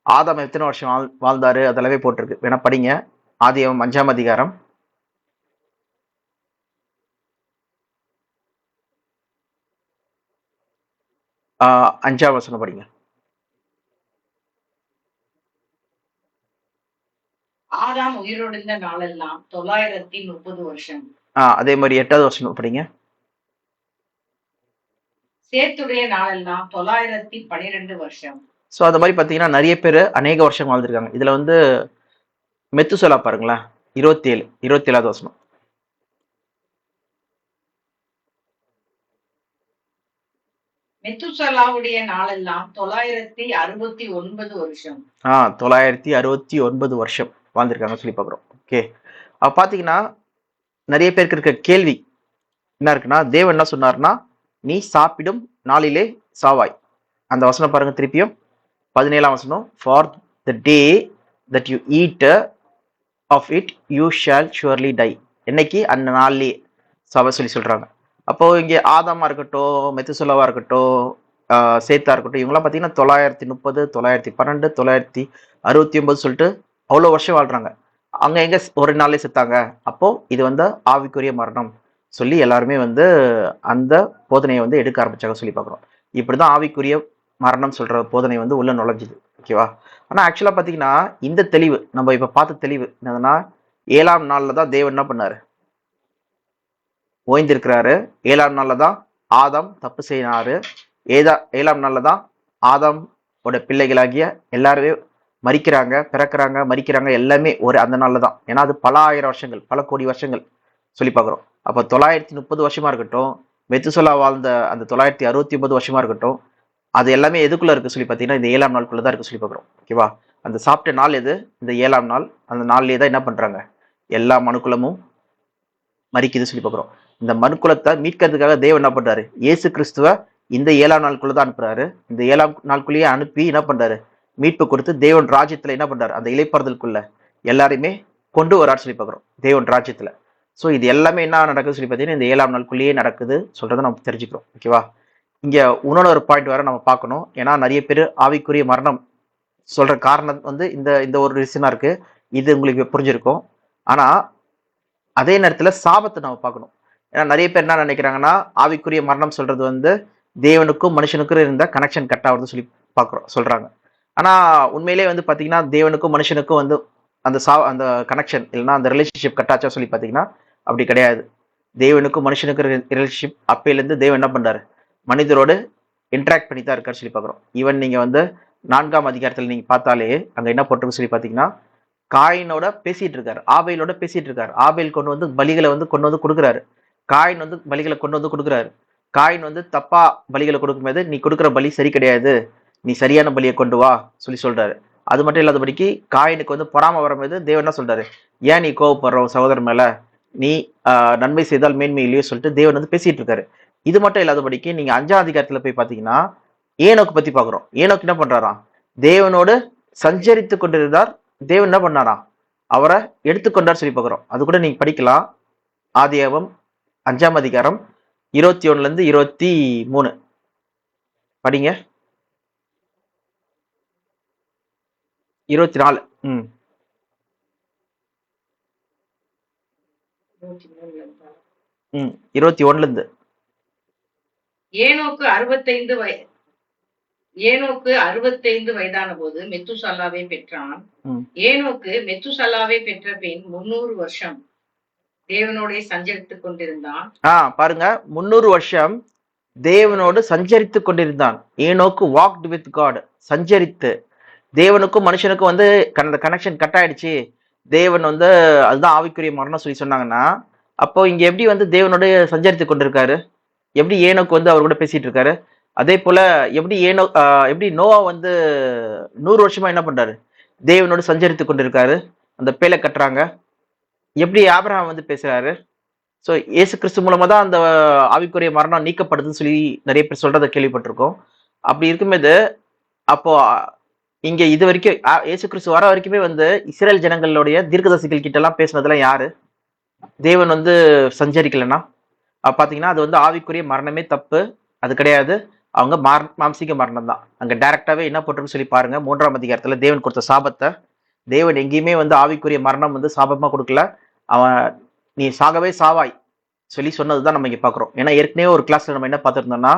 ஆதாம் எத்தனை வருஷம் வாழ்ந்தாரு அதெல்லாமே போட்டிருக்கு. வேணா படிங்க. ஆதியாகமம் 5ஆம் அதிகாரம் 5ஆம் வசனம் படிங்க. ஆதாம் உயிரோடிருந்த நாளெல்லாம் 930 வருஷம். அதே மாதிரி 8வது வசனம் படிங்க. சேத்துடைய நாளெல்லாம் 912 வருஷம். ஸோ அந்த மாதிரி பார்த்தீங்கன்னா நிறைய பேர் அநேக வருஷம் வாழ்ந்துருக்காங்க. இதுல வந்து மெத்துசலா பாருங்களேன், 27வது வசனம். மெத்துசலாவுடைய நாளெல்லாம் 969 வருஷம். 969 வருஷம் வாழ்ந்திருக்காங்க சொல்லி பார்க்குறோம். ஓகே, அப்ப பார்த்தீங்கன்னா நிறைய பேருக்கு இருக்க கேள்வி என்ன இருக்குன்னா, தேவன் என்ன சொன்னார்னா, நீ சாப்பிடும் நாளிலே சாவாய். அந்த வசனம் பாருங்க திருப்பியும், 17ஆம் வசனம். For the day that you eat of it you shall surely die. என்னைக்கு? அந்த நாள்லயே சாவ சொல்லி சொல்றாங்க. அப்போ இங்கே ஆதாமா இருக்கட்டும், மெத்துசலாவா இருக்கட்டும், சேத்தா இருக்கட்டும், இவங்கெல்லாம் பார்த்தீங்கன்னா 930, 912, 969 சொல்லிட்டு அவ்வளோ வருஷம் வாழ்றாங்க. அங்க எங்க ஒரு நாளே செத்தாங்க. அப்போ இது வந்து ஆவிக்குரிய மரணம் சொல்லி எல்லாருமே வந்து அந்த போதனையை வந்து எடுக்க ஆரம்பிச்சாங்க சொல்லி பார்க்குறோம். இப்படிதான் ஆவிக்குரிய மரணம் சொல்ற போதனை வந்து உள்ள நுழைஞ்சுது. ஓகேவா? ஆனா ஆக்சுவலா பாத்தீங்கன்னா இந்த தெளிவு நம்ம இப்ப பார்த்த தெளிவு என்னதுன்னா, 7ஆம் நாள்ல தான் தேவன் என்ன பண்ணாரு? ஓய்ந்திருக்கிறாரு. 7ஆம் நாள்ல தான் ஆதாம் தப்பு செய்யினாரு. 7ஆம் நாள்ல தான் ஆதாம் ஓட பிள்ளைகளாகிய எல்லாருமே மரிக்கிறாங்க, பிறக்கிறாங்க, மரிக்கிறாங்க, எல்லாமே ஒரு அந்த நாள்ல தான். ஏன்னா அது பல ஆயிரம் வருஷங்கள், பல கோடி வருஷங்கள் சொல்லி பார்க்குறோம். அப்போ 930 வருஷமா இருக்கட்டும், மெத்துசலா வாழ்ந்த அந்த 969 வருஷமா இருக்கட்டும், அது எல்லாமே எதுக்குள்ள இருக்கு சொல்லி பார்த்தீங்கன்னா இந்த 7ஆம் நாளுக்குள்ள தான் இருக்கு சொல்லி பார்க்குறோம். ஓகேவா? அந்த சாப்பிட்ட நாள் எது? இந்த 7ஆம் நாள். அந்த நாள்லயே தான் என்ன பண்றாங்க? எல்லா மனுக்குலமும் மரிக்குது சொல்லி பார்க்குறோம். இந்த மனுக்குலத்தை மீட்கிறதுக்காக தேவன் என்ன பண்றாரு? இயேசு கிறிஸ்துவ இந்த 7ஆம் நாளுக்குள்ள தான் அனுப்புறாரு. இந்த 7ஆம் நாளுக்குள்ளேயே அனுப்பி என்ன பண்றாரு? மீட்பு கொடுத்து தேவன் ராஜ்யத்துல என்ன பண்றாரு? அந்த இளைப்பாறுதலுக்குள்ள எல்லாரையுமே கொண்டு வரான்னு சொல்லி பார்க்குறோம் தேவன் ராஜ்யத்துல. ஸோ இது எல்லாமே என்ன நடக்குது சொல்லி பார்த்தீங்கன்னா இந்த 7ஆம் நாளுக்குள்ளேயே நடக்குது சொல்றதை நம்ம தெரிஞ்சுக்கிறோம். ஓகேவா? இங்க இன்னொரு ஒரு பாயிண்ட் வேற நம்ம பார்க்கணும். ஏன்னா நிறைய பேர் ஆவிக்குரிய மரணம் சொல்ற காரணம் வந்து இந்த இந்த ஒரு ரீசனா இருக்கு. இது உங்களுக்கு புரிஞ்சிருக்கும். ஆனா அதே நேரத்துல சாபத்தை நம்ம பார்க்கணும். ஏன்னா நிறைய பேர் என்ன நினைக்கிறாங்கன்னா, ஆவிக்குரிய மரணம் சொல்றது வந்து தேவனுக்கும் மனுஷனுக்கும் இருந்த கனெக்ஷன் கட் ஆகுதுன்னு சொல்லி சொல்றாங்க. ஆனா உண்மையிலேயே வந்து பாத்தீங்கன்னா தேவனுக்கும் மனுஷனுக்கும் வந்து அந்த கனெக்ஷன் இல்லைன்னா அந்த ரிலேஷன்ஷிப் கட் ஆச்சா சொல்லி பாத்தீங்கன்னா அப்படி கிடையாது. தேவனுக்கும் மனுஷனுக்கும் ரிலேஷன்ஷிப் அப்பையிலேருந்து தேவன் என்ன பண்றாரு? மனிதரோடு இன்டராக்ட் பண்ணி தான் இருக்காரு சொல்லி பார்க்குறோம். ஈவன் நீங்க வந்து 4ஆம் அதிகாரத்தில் நீங்க பார்த்தாலே அங்க என்ன போட்டிருக்கு சொல்லி பார்த்தீங்கன்னா, காயினோட பேசிட்டு இருக்காரு, ஆபேலோட பேசிட்டு இருக்காரு. ஆபேல் கொண்டு வந்து பலிகளை வந்து கொண்டு வந்து கொடுக்குறாரு. காயின் வந்து பலிகளை கொண்டு வந்து கொடுக்குறாரு. காயின் வந்து தப்பா பலிகளை கொடுக்கும்போது, நீ கொடுக்குற பலி சரி கிடையாது, நீ சரியான பலியை கொண்டு வா சொல்லி சொல்றாரு. அது மட்டும் இல்லாதபடிக்கு காயினுக்கு வந்து பொறாம வரும்போது தேவன் என்ன சொல்றாரு? ஏன் நீ கோவப்படுற சகோதரன் மேல? நீ நன்மை செய்தால் மேன்மை இல்லையோ சொல்லிட்டு தேவன் வந்து பேசிட்டு இருக்காரு. இது மட்டும் இல்லாதபடிக்கு நீங்க 5ஆம் அதிகாரத்துல போய் பாத்தீங்கன்னா ஏனோக்கு பத்தி பாக்குறோம். ஏனோக்கு என்ன பண்றாராம்? தேவனோடு சஞ்சரித்து கொண்டிருந்தார். தேவன் என்ன பண்ணாராம்? அவரை எடுத்துக்கொண்டார் சொல்லி பாக்குறோம். அது கூட நீங்க படிக்கலாம். ஆதியாகமம் 5ஆம் அதிகாரம் 21ல இருந்து 23 படிங்க. 24 21ல இருந்து. ஏனோக்கு 65 வயதான போது மெத்துசல்லாவை பெற்றான். ஏனோக்கு மெத்துசல்லாவை பெற்ற பின் 300 வருஷம் தேவனோட சஞ்சரித்துக் கொண்டிருந்தான். பாருங்க, 300 வருஷம் தேவனோடு சஞ்சரித்துக் கொண்டிருந்தான். ஏனோக்கு வாக்ட் வித் காட், சஞ்சரித்து. தேவனுக்கும் மனுஷனுக்கும் வந்து கனெக்ஷன் கட் ஆயிடுச்சு. தேவன் வந்து அதுதான் ஆவிக்குரிய மரணம் சொல்லி சொன்னாங்கன்னா, அப்போ இங்க எப்படி வந்து தேவனோட சஞ்சரித்து கொண்டிருக்காரு? எப்படி ஏனோக்கு வந்து அவர் கூட பேசிட்டு இருக்காரு? அதே போல எப்படி நோவா வந்து 100 வருஷமா என்ன பண்றாரு? தேவனோடு சஞ்சரித்து கொண்டிருக்காரு. அந்த பேலை கட்டுறாங்க. எப்படி ஆபிரகாம் வந்து பேசுறாரு? ஸோ இயேசு கிறிஸ்து மூலமா தான் அந்த ஆவிக்குரிய மரணம் நீக்கப்படுதுன்னு சொல்லி நிறைய பேர் சொல்றதை கேள்விப்பட்டிருக்கோம். அப்படி இருக்கும்போது அப்போ இங்க இது வரைக்கும் இயேசு கிறிஸ்து வர வரைக்குமே வந்து இஸ்ரேல் ஜனங்களுடைய தீர்க்கதரிசிகள் கிட்ட எல்லாம் பேசுனதெல்லாம் யாரு? தேவன் வந்து சஞ்சரிக்கலன்னா பாத்தீங்கன்னா அது வந்து ஆவிக்குரிய மரணமே தப்பு, அது கிடையாது. அவங்க மாம்சீக மரணம் தான். அங்க டைரக்டாவே என்ன போட்டிருக்குன்னு சொல்லி பாருங்க. 3ஆம் அதிகாரத்துல தேவன் கொடுத்த சாபத்தை தேவன் எங்கேயுமே வந்து ஆவிக்குரிய மரணம் வந்து சாபமா கொடுக்கல. அவன் நீ சாகவே சாவாய் சொல்லி சொன்னதுதான் நம்ம இங்க பாக்குறோம். ஏன்னா ஏற்கனவே ஒரு கிளாஸ்ல நம்ம என்ன பார்த்துருந்தோம்னா,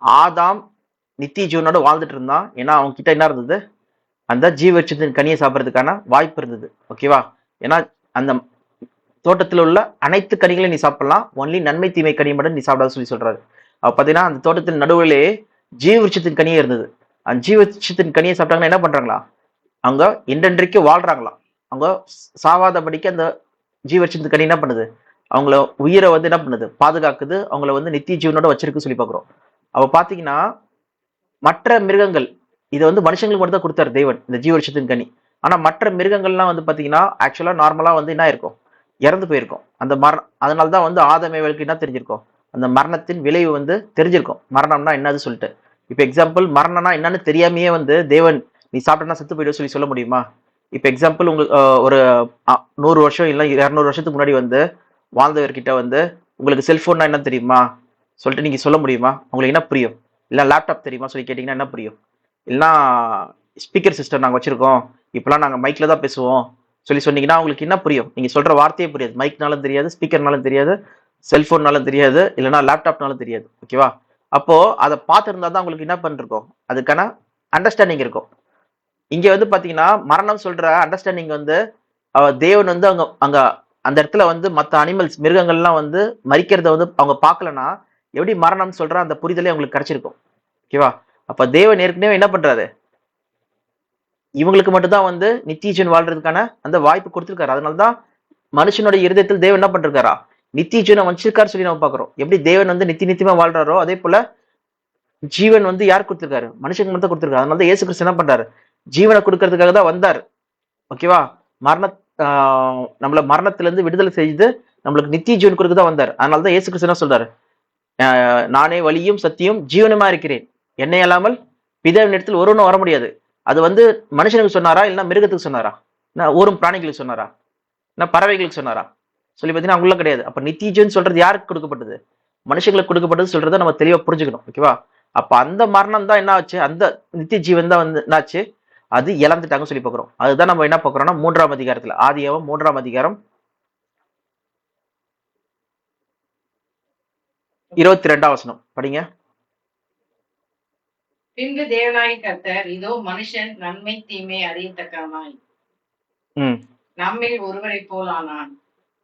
ஆதாம் நித்திய ஜீவனோட வாழ்ந்துட்டு இருந்தான். ஏன்னா அவங்க கிட்ட என்ன இருந்தது, அந்த ஜீவவிருட்சத்தின் கனியை சாப்பிட்றதுக்கான வாய்ப்பு இருந்தது. ஓகேவா? ஏன்னா அந்த தோட்டத்தில் உள்ள அனைத்து கனிகளையும் நீ சாப்பிடலாம், ஒன்லி நன்மை தீமை கனி மட்டும் நீ சாப்பிடாத சொல்லி சொல்றாரு. அப்ப பாத்தீங்கன்னா அந்த தோட்டத்தின் நடுவிலே ஜீவவிருட்சத்தின் கனியே இருந்தது. அந்த ஜீவவிருட்சத்தின் கனியை சாப்பிட்டாங்கன்னா என்ன பண்றாங்களா, அவங்க இன்றென்றைக்கு வாழ்றாங்களாம். அவங்க சாவாதபடிக்கு அந்த ஜீவவிருட்சத்தின் கனி என்ன பண்ணுது, அவங்கள உயிரை வந்து என்ன பண்ணுது, பாதுகாக்குது, அவங்கள வந்து நித்திய ஜீவனோட வச்சிருக்கு சொல்லி பாக்குறோம். அப்ப பாத்தீங்கன்னா மற்ற மிருகங்கள், இதை வந்து மனுஷங்களுக்கு மட்டும் தான் கொடுத்தாரு தேவன், இந்த ஜீவவிருட்சத்தின் கனி. ஆனா மற்ற மிருகங்கள்லாம் வந்து பாத்தீங்கன்னா ஆக்சுவலா நார்மலா வந்து என்ன இருக்கும், இறந்து போயிருக்கும். அந்த மரணம், அதனாலதான் வந்து ஆதமேவலுக்கு என்ன தெரிஞ்சிருக்கும், அந்த மரணத்தின் விளைவு வந்து தெரிஞ்சிருக்கும், மரணம்னா என்னது சொல்லிட்டு. இப்ப எக்ஸாம்பிள், மரணம்னா என்னன்னு தெரியாமையே வந்து தேவன் நீ சாப்பிட்டா செத்து போயிடும் சொல்லி சொல்ல முடியுமா? இப்ப எக்ஸாம்பிள், உங்களுக்கு ஒரு 100 வருஷம் இல்ல 200 வருஷத்துக்கு முன்னாடி வந்து வாழ்ந்தவர்கிட்ட வந்து உங்களுக்கு செல்போன்னா என்ன தெரியுமா சொல்லிட்டு நீங்க சொல்ல முடியுமா? உங்களுக்கு என்ன புரியும்? இல்ல லேப்டாப் தெரியுமா சொல்லி கேட்டீங்கன்னா என்ன புரியும்? இல்லைன்னா ஸ்பீக்கர் சிஸ்டம் நாங்க வச்சிருக்கோம், இப்பெல்லாம் நாங்க மைக்ல தான் பேசுவோம் சொல்லி சொன்னீங்கன்னா உங்களுக்கு என்ன புரியும்? நீங்க சொல்ற வார்த்தையே புரியாது. மைக்னாலும் தெரியாது, ஸ்பீக்கர்னாலும் தெரியாது, செல்போன்னாலும் தெரியாது, இல்லைன்னா லேப்டாப்னாலும் தெரியாது. ஓகேவா? அப்போ அதை பார்த்துருந்தா தான் உங்களுக்கு என்ன பண்ணிருக்கோம், அதுக்கான அண்டர்ஸ்டாண்டிங் இருக்கும். இங்க வந்து பாத்தீங்கன்னா மரணம் சொல்ற அண்டர்ஸ்டாண்டிங் வந்து தேவன் வந்து அங்க அங்க அந்த இடத்துல வந்து மற்ற அனிமல்ஸ் மிருகங்கள்லாம் வந்து மரிக்கிறத வந்து அவங்க பார்க்கலன்னா எப்படி மரணம் சொல்ற அந்த புரிதலே அவங்களுக்கு கிடைச்சிருக்கும். ஓகேவா? அப்ப தேவன் ஏற்கனவே என்ன பண்றாரு, இவங்களுக்கு மட்டும்தான் வந்து நித்திய ஜீவன் வாழ்றதுக்கான அந்த வாய்ப்பு கொடுத்திருக்காரு. அதனாலதான் மனுஷனுடைய இருதயத்தில் தேவன் என்ன பண்றாரா, நித்திய ஜீவனை வச்சிருக்காரு சொல்லி நம்ம பாக்குறோம். எப்படி தேவன் வந்து நித்தியமா வாழ்றாரோ அதே போல ஜீவன் வந்து யார் கொடுத்திருக்காரு, மனுஷனுக்கு மட்டும் கொடுத்திருக்காரு. அதனால தான் இயேசு கிறிஸ்து என்ன பண்றாரு, ஜீவனை கொடுக்கறதுக்காக தான் வந்தார். ஓகேவா? மரண நம்மள மரணத்துல இருந்து விடுதலை செய்து நம்மளுக்கு நித்திய ஜீவன் கொடுக்க தான் வந்தார். அதனாலதான் இயேசு கிறிஸ்து என்ன சொல்றாரு, நானே வழியும் சத்தியும் ஜீவனுமா இருக்கிறேன், என்னை அல்லாமல் பிதாவின் இடத்தில் ஒருவனும் வர முடியாது. அது வந்து மனுஷனுக்கு சொன்னாரா, இல்லைன்னா மிருகத்துக்கு சொன்னாரா, ஊரும் பிராணிகளுக்கு சொன்னாரா, என்ன பறவைகளுக்கு சொன்னாரா சொல்லி பார்த்தீங்கன்னா அவங்களும் கிடையாது. அப்ப நித்திய ஜீவன் சொல்றது யாருக்கு கொடுக்கப்பட்டது, மனுஷங்களுக்கு கொடுக்கப்பட்டது சொல்றதை நம்ம தெளிவா புரிஞ்சுக்கணும். ஓகேவா? அப்ப அந்த மரணம் தான் என்ன ஆச்சு, அந்த நித்திய ஜீவன் தான் வந்து என்னாச்சு, அது இழந்துட்டாங்க சொல்லி பாக்குறோம். அதுதான் நம்ம என்ன பாக்குறோம்னா 3ஆம் அதிகாரத்துல, ஆதியாகமம் 3ஆம் அதிகாரம் 22ஆம் வசனம் படிங்க. பின்பு தேவனாய் கர்த்தர், இதோ மனுஷன் நன்மை தீமை அறியத்தக்கவனாய் நம்மில் ஒருவரை போல் ஆனான்.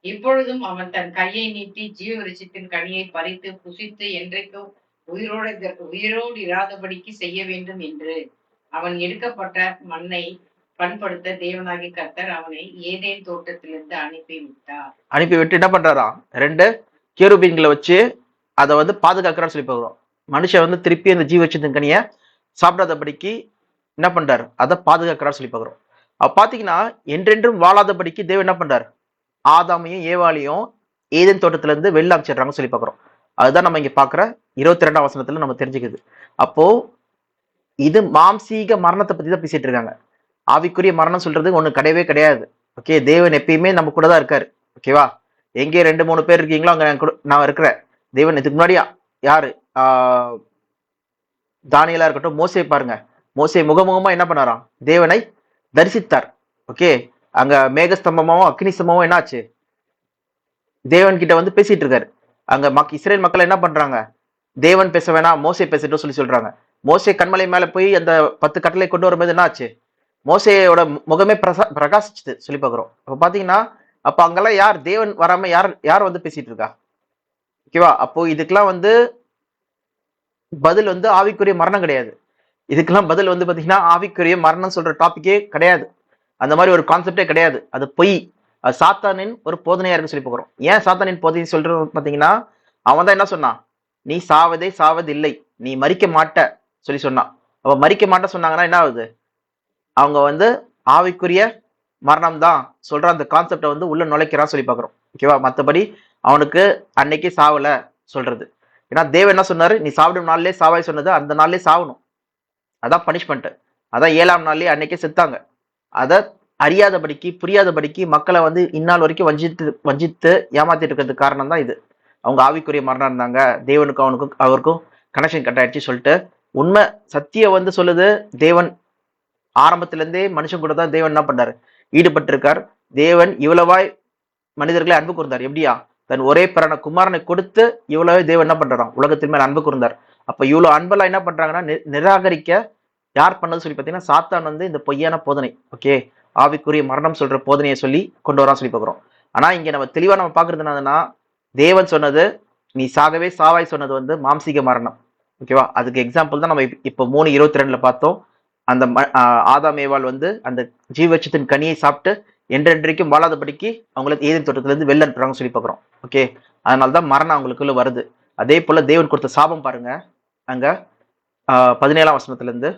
இப்பொழுதும் அவன் தன் கையை நீட்டி ஜீவவிருட்சத்தின் கனியை பறித்து புசித்து என்றைக்கும் உயிரோடு இராதபடிக்கு செய்ய வேண்டும் என்று அவன் எடுக்கப்பட்ட மண்ணை பண்படுத்த தேவனாகி கர்த்தர் அவனை ஏதேன் தோட்டத்திலிருந்து அனுப்பி விட்டு என்ன பண்றாரா, 2 கேருபீன்களை வச்சு அதை வந்து பாதுகாக்கிறான்னு சொல்லி போகிறோம். மனுஷன் வந்து திருப்பி அந்த ஜீவவிருட்சத்தின் கனியை சாப்பிடாதபடிக்கு என்ன பண்றாரு, அதை பாதுகாக்கிறான்னு சொல்லி பாக்குறோம். அப்ப பாத்தீங்கன்னா என்றென்றும் வாழாதபடிக்கு தேவன் என்ன பண்றாரு, ஆதாமையும் ஏவாளையும் ஏதேன் தோட்டத்துல இருந்து வெளில அமைச்சிடுறாங்கன்னு சொல்லி பாக்குறோம். அதுதான் நம்ம இங்க பாக்குற 22ஆம் வசனத்துல நம்ம தெரிஞ்சுக்குது. அப்போ இது மாம்சீக மரணத்தை பத்தி தான் பேசிட்டு இருக்காங்க. ஆவிக்குரிய மரணம் சொல்றது ஒண்ணு கிடையவே கிடையாது. ஓகே, தேவன் எப்பயுமே நம்ம கூட தான் இருக்காரு. ஓகேவா? எங்கே 2-3 பேர் இருக்கீங்களோ அங்க நான் இருக்கிறேன். தேவன் இதுக்கு முன்னாடி யாரு, தானியலா இருக்கட்டும், மோசே பாருங்க, மோசே முகமுகமா என்ன பண்ணாராம், தேவனை தரிசித்தார். ஓகே, அங்க மேகஸ்தம்பமாவும் அக்னி ஸ்தம்பமும் என்னாச்சு, தேவன் கிட்ட வந்து பேசிட்டு இருக்காரு. அங்க இஸ்ரேல் மக்கள் என்ன பண்றாங்க, தேவன் பேச வேணாம் மோசே பேசட்டும் சொல்லி சொல்றாங்க. மோசே கண்மலை மேல போய் அந்த 10 கட்டளை கொண்டு வரும்போது என்ன ஆச்சு, மோசையோட முகமே பிரகாசிச்சுது சொல்லி பாக்குறோம். அப்ப பாத்தீங்கன்னா அப்ப அங்கெல்லாம் யார், தேவன் வராம யார் வந்து பேசிட்டு இருக்கா? ஓகேவா? அப்போ இதுக்கெல்லாம் வந்து பதில் வந்து ஆவிக்குரிய மரணம் கிடையாது. இதுக்கெல்லாம் பதில் வந்து பாத்தீங்கன்னா ஆவிக்குரிய மரணம் சொல்ற டாபிக்கே கிடையாது. அந்த மாதிரி ஒரு கான்செப்டே கிடையாது. அது பொய், அது சாத்தானின் ஒரு போதனையா இருக்கு சொல்லி போகிறோம். ஏன் சாத்தானின் போதனை சொல்றது பாத்தீங்கன்னா, அவன் தான் என்ன சொன்னான், நீ சாவதில்லை, நீ மரிக்க மாட்ட சொல்லி சொன்னான். அவ மரிக்க மாட்ட சொன்னாங்கன்னா என்ன ஆகுது, அவங்க வந்து ஆவிக்குரிய மரணம் தான் சொல்ற அந்த கான்செப்டை வந்து உள்ள நுழைக்கிறான்னு சொல்லி பாக்குறோம். ஓகேவா? மற்றபடி அவனுக்கு அன்னைக்கே சாவல சொல்றது. ஏன்னா தேவன் என்ன சொன்னாரு, நீ சாப்பிடும் நாள்லயே சாவாய் சொன்னது, அந்த நாள்லயே சாவணும், அதான் பனிஷ்மெண்ட். அதான் 7ஆம் நாள்லயே அன்னைக்கே செத்தாங்க. அதை அறியாதபடிக்கு புரியாதபடிக்கு மக்களை வந்து இந்நாள் வரைக்கும் வஞ்சித்து ஏமாத்திட்டு இருக்கிறதுக்கு காரணம் தான் இது. அவங்க ஆவிக்குரிய மரணம் இருந்தாங்க, தேவனுக்கும் அவருக்கும் கனெக்ஷன் கட் ஆயிடுச்சு சொல்லிட்டு. உண்மை சத்தியம் வந்து சொல்லுது, தேவன் ஆரம்பத்துல இருந்தே மனுஷன் கூட தான் தேவன் என்ன பண்ணாரு, ஈடுபட்டிருக்கார். தேவன் இவ்வளவாய் மனிதர்களை அன்பு கூர்ந்தார். எப்படியா, தன் ஒரே பிறன குமாரனை கொடுத்து இவ்வளவே தேவன் என்ன பண்றாராம், உலகத்தின் மேல் அன்பு கூர்ந்தார். அப்ப இவ்வளவு அன்பெல்லாம் என்ன பண்றாங்கன்னா நிராகரிக்க யார் பண்ணது சொல்லி பார்த்தீங்கன்னா சாத்தான் வந்து இந்த பொய்யான போதனை, ஓகே, ஆவிக்குரிய மரணம் சொல்ற போதனையை சொல்லி கொண்டு வரா சொல்லி பார்க்குறோம். ஆனா இங்க நம்ம தெளிவா நம்ம பாக்குறது என்னதுன்னா, தேவன் சொன்னது நீ சாகவே சாவாய் சொன்னது வந்து மாம்சீக மரணம், ஓகேவா. அதுக்கு எக்ஸாம்பிள் தான் நம்ம இப்போ 3:22 பார்த்தோம். அந்த ஆதாம் ஏவாள் வந்து அந்த ஜீவச்சத்தின் கனியை சாப்பிட்டு என்றென்றைக்கும் வாழாதபடிக்கு அவங்களுக்கு ஏதேன் தோட்டத்துல இருந்து வெளில அனுப்புறாங்க சொல்லி பார்க்குறோம், ஓகே. அதனாலதான் மரணம் அவங்களுக்குள்ள வருது. அதே போல தேவன் கொடுத்த சாபம் பாருங்க, அங்க 17ஆம் வசனத்துல இருந்து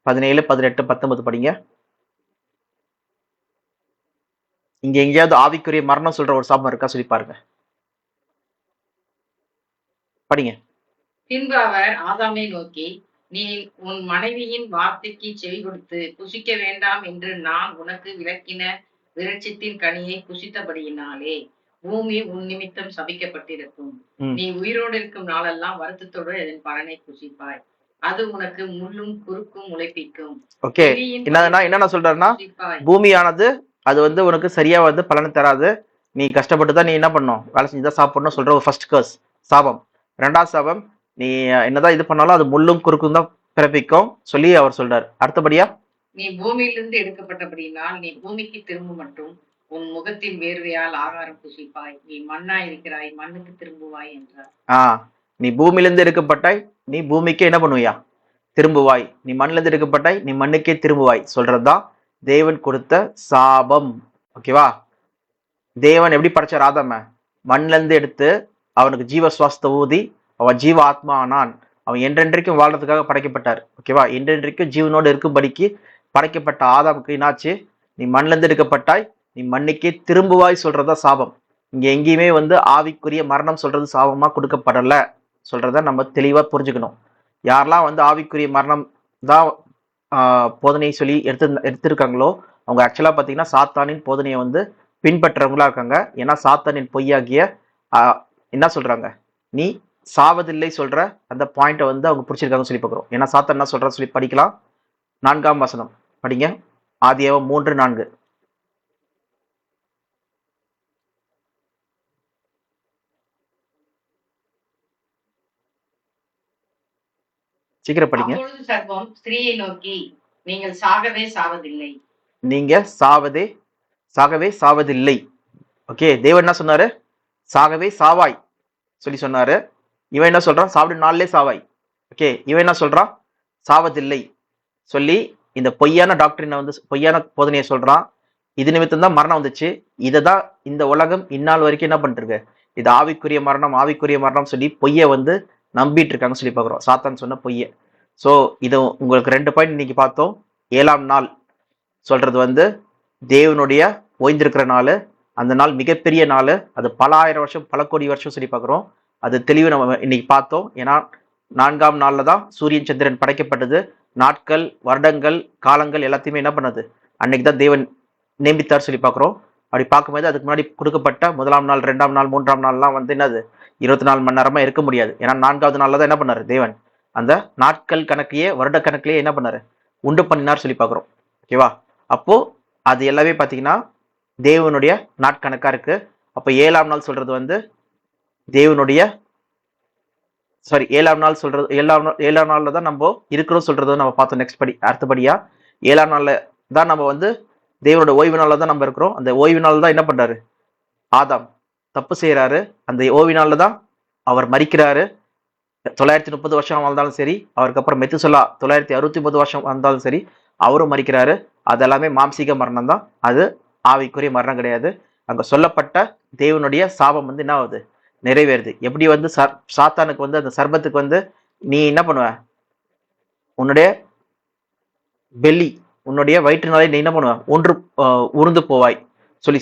17, 18, 19 படிங்க. இங்க எங்கேயாவது ஆவிக்குரிய மரணம் சொல்ற ஒரு சாபம் இருக்கா சொல்லி பாருங்க, படிங்க. பின்பு அவர் ஆதாமை நோக்கி, நீ உன் மனைவியின் வார்த்தைக்கு செவி கொடுத்து புசிக்க வேண்டாம் என்று நான் உனக்கு விளக்கின விருட்சத்தின் கனியை புசித்தபடியினாலே பூமி உன் நிமித்தம் சபிக்கப்பட்டிருக்கும். நீ உயிரோடு இருக்கும் நாளெல்லாம் வருத்தத்தோடு இதன் பலனை புசிப்பாய். அது உனக்கு முள்ளும் குறுக்கும் முளைப்பிக்கும். ஓகே, என்ன சொல்றாருன்னா, பூமியானது அது வந்து உனக்கு சரியா வந்து பலனை தராது, நீ கஷ்டப்பட்டு தான் நீ என்ன பண்ணும், வேலை செஞ்சுதான் சாப்பிடணும் சொல்ற ஒரு ஃபர்ஸ்ட் கர்ஸ் சாபம். ரெண்டாவது சாபம், நீ என்னதான் இது பண்ணாலும் அது முள்ளும் குறுக்கும் தான் பிறப்பிக்கும் சொல்லி அவர் சொல்றாரு. அடுத்தபடியா, நீ பூமியிலிருந்து எடுக்கப்பட்டபடினால் நீ பூமிக்கு திரும்ப மட்டும் உன் முகத்தின் வேர்வையால் ஆகாரம் புசிப்பாய். நீ மண்ணா இருக்கிறாய், மண்ணுக்கு திரும்புவாய் என்றார். நீ பூமியிலிருந்து எடுக்கப்பட்டாய், நீ பூமிக்கு என்ன பண்ணுவியா, திரும்புவாய். நீ மண்ணிலிருந்து எடுக்கப்பட்டாய், நீ மண்ணுக்கே திரும்புவாய் சொல்றதுதான் தேவன் கொடுத்த சாபம், ஓகேவா. தேவன் எப்படி படைச்சார் ஆதாம, மண்ணில இருந்து எடுத்து அவனுக்கு ஜீவ சுவாசத்தை ஊதி அவன் ஜீவ ஆத்மா ஆனான். அவன் என்றென்றைக்கும் வாழ்றதுக்காக படைக்கப்பட்டார், ஓகேவா. என்றென்றைக்கும் ஜீவனோடு இருக்கும்படிக்கு படைக்கப்பட்ட ஆதாமுக்கு என்னாச்சு, நீ மண்ணில இருந்து எடுக்கப்பட்டாய், நீ மண்ணுக்கே திரும்புவாய் சொல்றதா சாபம். இங்க எங்கேயுமே வந்து ஆவிக்குரிய மரணம் சொல்றது சாபமா கொடுக்கப்படல சொல்றத நம்ம தெளிவா புரிஞ்சுக்கணும். யாரெல்லாம் வந்து ஆவிக்குரிய மரணம் தான் போதனையை சொல்லி எடுத்திருக்காங்களோ அவங்க ஆக்சுவலா பாத்தீங்கன்னா சாத்தானின் போதனையை வந்து பின்பற்றவங்களா இருக்காங்க. ஏன்னா சாத்தானின் பொய்யாகிய என்ன சொல்றாங்க, நீ சாவதில்லை சொல்ற அந்த பாயிண்ட்டை வந்து அவங்க பிடிச்சிருக்காங்க சொல்லி பார்க்குறோம். ஏன்னா சாத்தான் என்ன சொல்ற சொல்லி படிக்கலாம். 4ஆம் வசனம் படிங்க, ஆதியாகமம் 3:4. சீக்கிரம் படிங்க. சர்வம் ஸ்திரீயை நோக்கி, நீங்கள் சாகவே சாவதில்லை, நீங்க சாகவே சாவதில்லை, ஓகே. தேவன் என்ன சொன்னாரு, சாகவே சாவாய் சொல்லி சொன்னாரு. இவன் என்ன சொல்றான், சாப்பிடு நாளிலே சாவாய், ஓகே. இவன் என்ன சொல்றான், சாவதில்லை சொல்லி இந்த பொய்யான டாக்டரினை வந்து பொய்யான போதனையை சொல்றான். இது நிமித்தம் தான் மரணம் வந்துச்சு. இதைதான் இந்த உலகம் இந்நாள் வரைக்கும் என்ன பண்ணிட்டு இருக்கு, இது ஆவிக்குரிய மரணம் சொல்லி பொய்யை வந்து நம்பிட்டு இருக்காங்க சொல்லி பார்க்குறோம், சாத்தான் சொன்ன பொய்யை. ஸோ இது உங்களுக்கு 2 பாயிண்ட் இன்னைக்கு பார்த்தோம். 7ஆம் நாள் சொல்றது வந்து தேவனுடைய ஓய்ந்திருக்கிற நாள். அந்த நாள் மிகப்பெரிய நாள், அது பல ஆயிரம் வருஷம் பல கோடி வருஷம் சொல்லி பார்க்குறோம். அது தெளிவு நம்ம இன்னைக்கு பார்த்தோம். ஏன்னா 4ஆம் நாள்ல தான் சூரியன் சந்திரன் படைக்கப்பட்டது. நாட்கள், வருடங்கள், காலங்கள் எல்லாத்தையுமே என்ன பண்ணது, அன்னைக்கு தான் தேவன் நியமித்தார் சொல்லி பார்க்குறோம். அப்படி பார்க்கும்போது அதுக்கு முன்னாடி கொடுக்கப்பட்ட 1ஆம் நாள், 2ஆம் நாள், 3ஆம் நாள்லாம் வந்து என்னது 24 மணி நேரமா இருக்க முடியாது. ஏன்னா 4வது நாள்ல தான் என்ன பண்ணாரு தேவன், அந்த நாட்கள் கணக்கையே வருட கணக்கிலேயே என்ன பண்ணாரு, உண்டு பண்ணினார் சொல்லி பார்க்குறோம், ஓகேவா. அப்போ அது எல்லாமே பார்த்தீங்கன்னா தேவனுடைய நாட்கணக்கா இருக்கு. அப்போ 7ஆம் நாள் சொல்றது வந்து தேவனுடைய 7ஆம் நாள் சொல்றது 7ஆம் நாள்ல தான் நம்ம இருக்கிறோம் சொல்றது நம்ம பார்த்தோம். நெக்ஸ்ட் படி அடுத்தபடியா 7ஆம் நாள்ல தான் நம்ம வந்து தேவனோட ஓய்வு நாள்ல தான் நம்ம இருக்கிறோம். அந்த ஓய்வு நாள் தான் என்ன பண்றாரு, ஆதாம் தப்பு செய்யறாரு. அந்த ஓய்வு நாள்ல தான் அவர் மரிக்கிறாரு. 930 வருஷம் வாழ்ந்தாலும் சரி, அவருக்கு அப்புறம் மெத்துசலா 969 வருஷம் வாழ்ந்தாலும் சரி, அவரும் மரிக்கிறாரு. அதெல்லாமே மாம்சீக மரணம் தான், அது ஆவிக்குரிய மரணம் கிடையாது. அங்க சொல்லப்பட்ட தேவனுடைய சாபம் வந்து என்ன ஆகுது, நிறைவேறுது. எப்படி வந்து சாத்தானுக்கு வந்து அந்த சர்பத்துக்கு வந்து நீ என்ன பண்ணுவ, உன்னுடைய பெல்லி உன்னுடைய வயிற்றுனாலே நீ என்ன பண்ணுவ, உருந்து போவாய்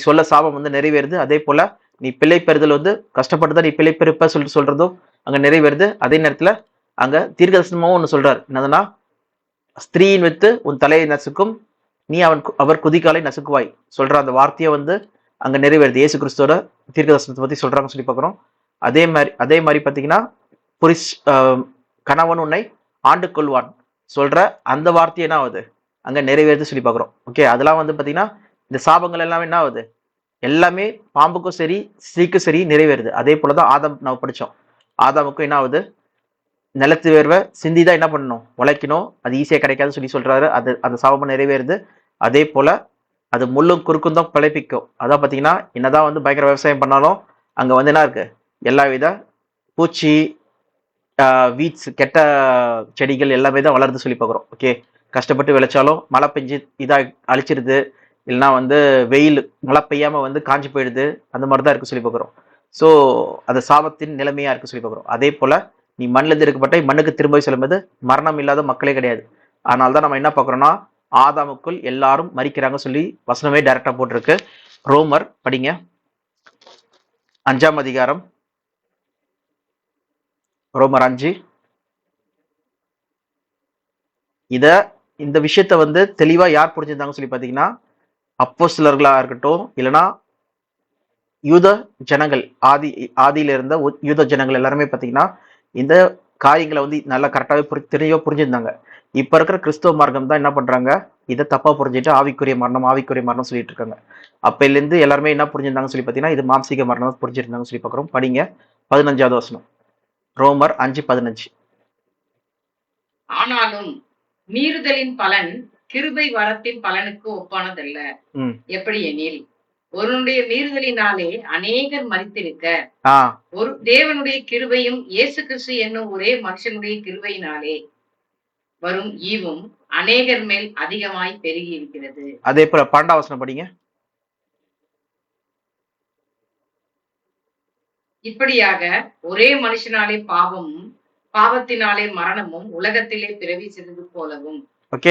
சொல்ல சாபம் வந்து நிறைவேறுது. அதே போல நீ பிள்ளை பெறுதல் வந்து கஷ்டப்பட்டுதான் நீ பிள்ளை பெருப்ப சொல்லிட்டு சொல்றதும் அங்க நிறைவேறுது. அதே நேரத்துல அங்க தீர்க்கதரிசனமும் ஒண்ணு சொல்றாரு, என்னதுன்னா ஸ்திரீயின் வித்து உன் தலையை நசுக்கும், நீ அவர் குதிகாலை நசுக்குவாய் சொல்ற அந்த வார்த்தையை வந்து அங்க நிறைவேறுது. இயேசு கிறிஸ்துவோட தீர்க்கதரிசனத்தை பத்தி சொல்றாங்க சொல்லி பார்க்குறோம். அதே மாதிரி பாத்தீங்கன்னா கணவன் உன்னை ஆண்டு கொள்வான் சொல்ற அந்த வார்த்தை என்ன ஆகுது, அங்க நிறைவேறுது சொல்லி பார்க்குறோம், ஓகே. அதெல்லாம் வந்து பாத்தீங்கன்னா இந்த சாபங்கள் எல்லாமே என்ன ஆகுது, எல்லாமே பாம்புக்கும் சரி ஸ்திரீக்கும் சரி நிறைவேறுது. அதே போலதான் ஆதாம் நம்ம படிச்சோம். ஆதாமுக்கும் என்ன ஆகுது, நிலத்து வேர்வை சிந்தி தான் என்ன பண்ணணும், உழைக்கணும். அது ஈஸியா கிடைக்காதுன்னு சொல்லி சொல்றாரு. அது அந்த சாபம் நிறைவேறுது. அதே போல அது முள்ளும் குறுக்கும் தான் பிழைப்பிக்கும். அதான் பாத்தீங்கன்னா என்னதான் வந்து பயங்கர விவசாயம் பண்ணாலும் அங்க வந்து என்ன இருக்கு, எல்லா வித பூச்சி, வீட்ஸ், கெட்ட செடிகள் எல்லாமே தான் வளருது சொல்லி பார்க்குறோம். ஓகே, கஷ்டப்பட்டு விளைச்சாலும் மழை பெஞ்சு இதா அழிச்சிருது, இல்லைன்னா வந்து வெயில் மழை பெய்யாம வந்து காஞ்சி போயிடுது. அந்த மாதிரி தான் இருக்கு சொல்லி பார்க்குறோம். ஸோ அது சாபத்தின் நிலைமையா இருக்கு சொல்லி பார்க்குறோம். அதே போல நீ மண்ணிலிருந்து எடுக்கப்பட்ட மண்ணுக்கு திரும்ப செல்லும்போது மரணம் இல்லாத மக்களே கிடையாது. அதனால தான் நம்ம என்ன பார்க்குறோம்னா ஆதாமுக்குள் எல்லாரும் மரிக்கிறாங்க சொல்லி வசனமே டைரக்டா போட்டிருக்கு. ரோமர் படிங்க, 5ஆம் அதிகாரம், ரோமர் 5. இந்த விஷயத்த வந்து தெளிவா யார் புரிஞ்சிருந்தாங்க சொல்லி பாத்தீங்கன்னா அப்போஸ்தலர்களா இருக்கட்டும், இல்லைன்னா யூத ஜனங்கள், ஆதியில இருந்த யூத ஜனங்கள் எல்லாருமே பாத்தீங்கன்னா இந்த காரியங்களை வந்து நல்லா கரெக்டாவே தெளிவா புரிஞ்சிருந்தாங்க. இப்ப இருக்கிற கிறிஸ்துவ மார்க்கம் தான் என்ன பண்றாங்க, இதை தப்பா புரிஞ்சுட்டு ஆவிக்குரிய மரணம் சொல்லிட்டு இருக்காங்க. அப்பையில இருந்து எல்லாருமே என்ன புரிஞ்சிருந்தாங்க சொல்லி பாத்தீங்கன்னா இது மாம்சீக மரணம் புரிஞ்சிருந்தாங்க சொல்லி பாக்குறோம். படிங்க 15வது வசனம், ரோமர் 5:15. ஆனாலும் மீறுதலின் பலன் கிருபை வரத்தின் பலனுக்கு ஒப்பானதல்ல. எப்படி எனில் ஒருவனுடைய மீறுதலினாலே அநேகர் மரித்திருக்க, ஒரு தேவனுடைய கிருபையும் இயேசு கிறிஸ்து என்னும் ஒரே மனுஷனுடைய கிருபையினாலே வரும் ஈவும் அநேகர் மேல் அதிகமாய் பெருகி இருக்கிறது. அதே போல 12ஆம் வசனம் படிங்க. இப்படியாக ஒரே மனுஷனாலே பாவமும் பாவத்தினாலே மரணமும் உலகத்திலே பிரவேசித்தது போலவும்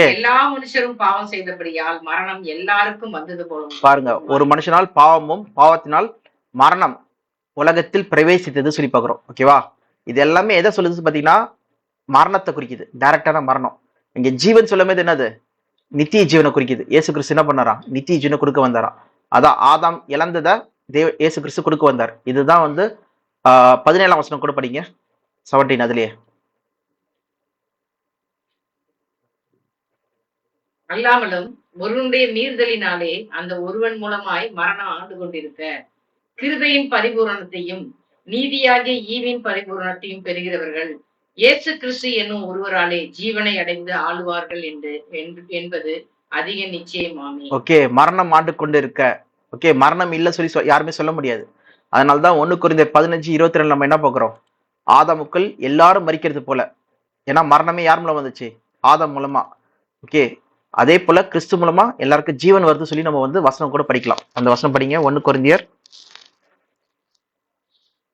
எல்லா மனுஷரும் பாவம் செய்தபடியால் மரணம் எல்லாருக்கும் வந்தது போலவும். பாருங்க, ஒரு மனுஷனால் பாவமும் பாவத்தினால் மரணம் உலகத்தில் பிரவேசித்தது சொல்லி பாக்குறோம். ஓகேவா, இது எல்லாமே எதை சொல்லுது பாத்தீங்கன்னா மரணத்தை குறிக்குது, டைரக்டான மரணம். இங்க ஜீவன் சொல்லும் போது என்னது, நித்திய ஜீவனை குறிக்குது. இயேசு கிறிஸ்து என்ன பண்ணாராம், நித்திய ஜீவனை கொடுக்க வந்தாராம். அதான் ஆதாம் இழந்ததை இயேசு கிறிஸ்து கொடுக்க வந்தார். இதுதான் வந்து 17ஆம் வசனம் கூட படிங்க, 17 அதுலயே. அல்லாமலும் ஒருவனுடைய மீறுதலினாலே அந்த ஒருவன் மூலமாய் மரணம் ஆண்டு கொண்டிருக்க, கிருபையின் பரிபூரணத்தையும் நீதியாகிய ஈவின் பரிபூரணத்தையும் பெறுகிறவர்கள் இயேசு கிறிஸ்து என்னும் ஒருவராலே ஜீவனை அடைந்து ஆளுவார்கள் என்பது அதிக நிச்சயமாமே. ஓகே, மரணம் ஆண்டு கொண்டு இருக்க. ஓகே, மரணம் இல்ல சொல்லி யாருமே சொல்ல முடியாது. அதனாலதான் 1 கொரிந்தியர் 15:22 நம்ம என்ன பார்க்கிறோம், ஆதாமுக்குள் எல்லாரும் மரிக்கிறது போல. ஏன்னா மரணமே யார் மூலம் வந்துச்சு, ஆதாம் மூலமா. ஓகே, அதே போல கிறிஸ்து மூலமா எல்லாருக்கும் ஜீவன் வருது சொல்லி நம்ம வந்து வசனம் கூட படிக்கலாம். அந்த வசனம் படிங்க, 1 கொரிந்தியர்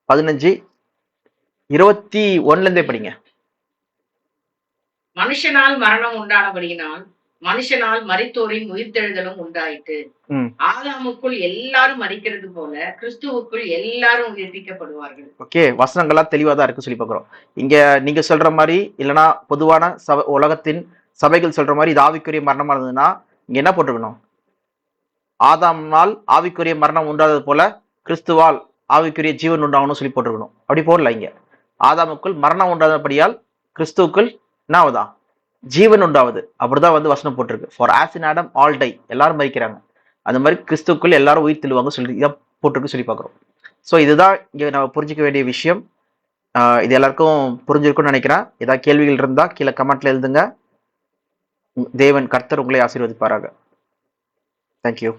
15:21 படிங்க. மனுஷனால் மரணம் உண்டானபடியினால் மனுஷனால் மரித்தோரின் உயிர்த்தெழுதலும் உண்டாயிட்டு, ஆதாமுக்குள் எல்லாரும் மரிக்கிறது போல கிறிஸ்துவுக்குள் எல்லாரும் உயிர்ப்பிக்கப்படுவார்கள். ஓகே, வசனங்கள்லாம் தெளிவாதான் இருக்கு சொல்லி பாக்குறோம். இங்க நீங்க சொல்ற மாதிரி இல்லைன்னா பொதுவான உலகத்தின் சபைகள் சொல்ற மாதிரி இது ஆவிக்குரிய மரணமா இருந்ததுன்னா இங்க என்ன போட்டுக்கணும், ஆதாம்னால் ஆவிக்குரிய மரணம் உண்டாதது போல கிறிஸ்துவால் ஆவிக்குரிய ஜீவன் உண்டாகணும் சொல்லி போட்டுக்கணும். அப்படி போடல. இங்க ஆதாமுக்குள் மரணம் உண்டாதபடியால் கிறிஸ்துவுக்குள் என்ன ஆகுதா, ஜீவன் உண்டாவது. அப்படிதான் வந்து வசனம் போட்டிருக்கு. For as in Adam all die, எல்லாரும் மரிக்கிறாங்க. அந்த மாதிரி கிறிஸ்துக்குள் எல்லாரும் உயிர் தெழுவாங்க சொல்லி இதான் போட்டிருக்கு சொல்லி பார்க்குறோம். ஸோ இதுதான் இங்க நம்ம புரிஞ்சிக்க வேண்டிய விஷயம். இது எல்லாருக்கும் புரிஞ்சிருக்கும்னு நினைக்கிறேன். ஏதாவது கேள்விகள் இருந்தா கீழே கமெண்ட்ல எழுதுங்க. தேவன் கர்த்தர் உங்களை ஆசீர்வதிப்பாராக. தேங்க்யூ.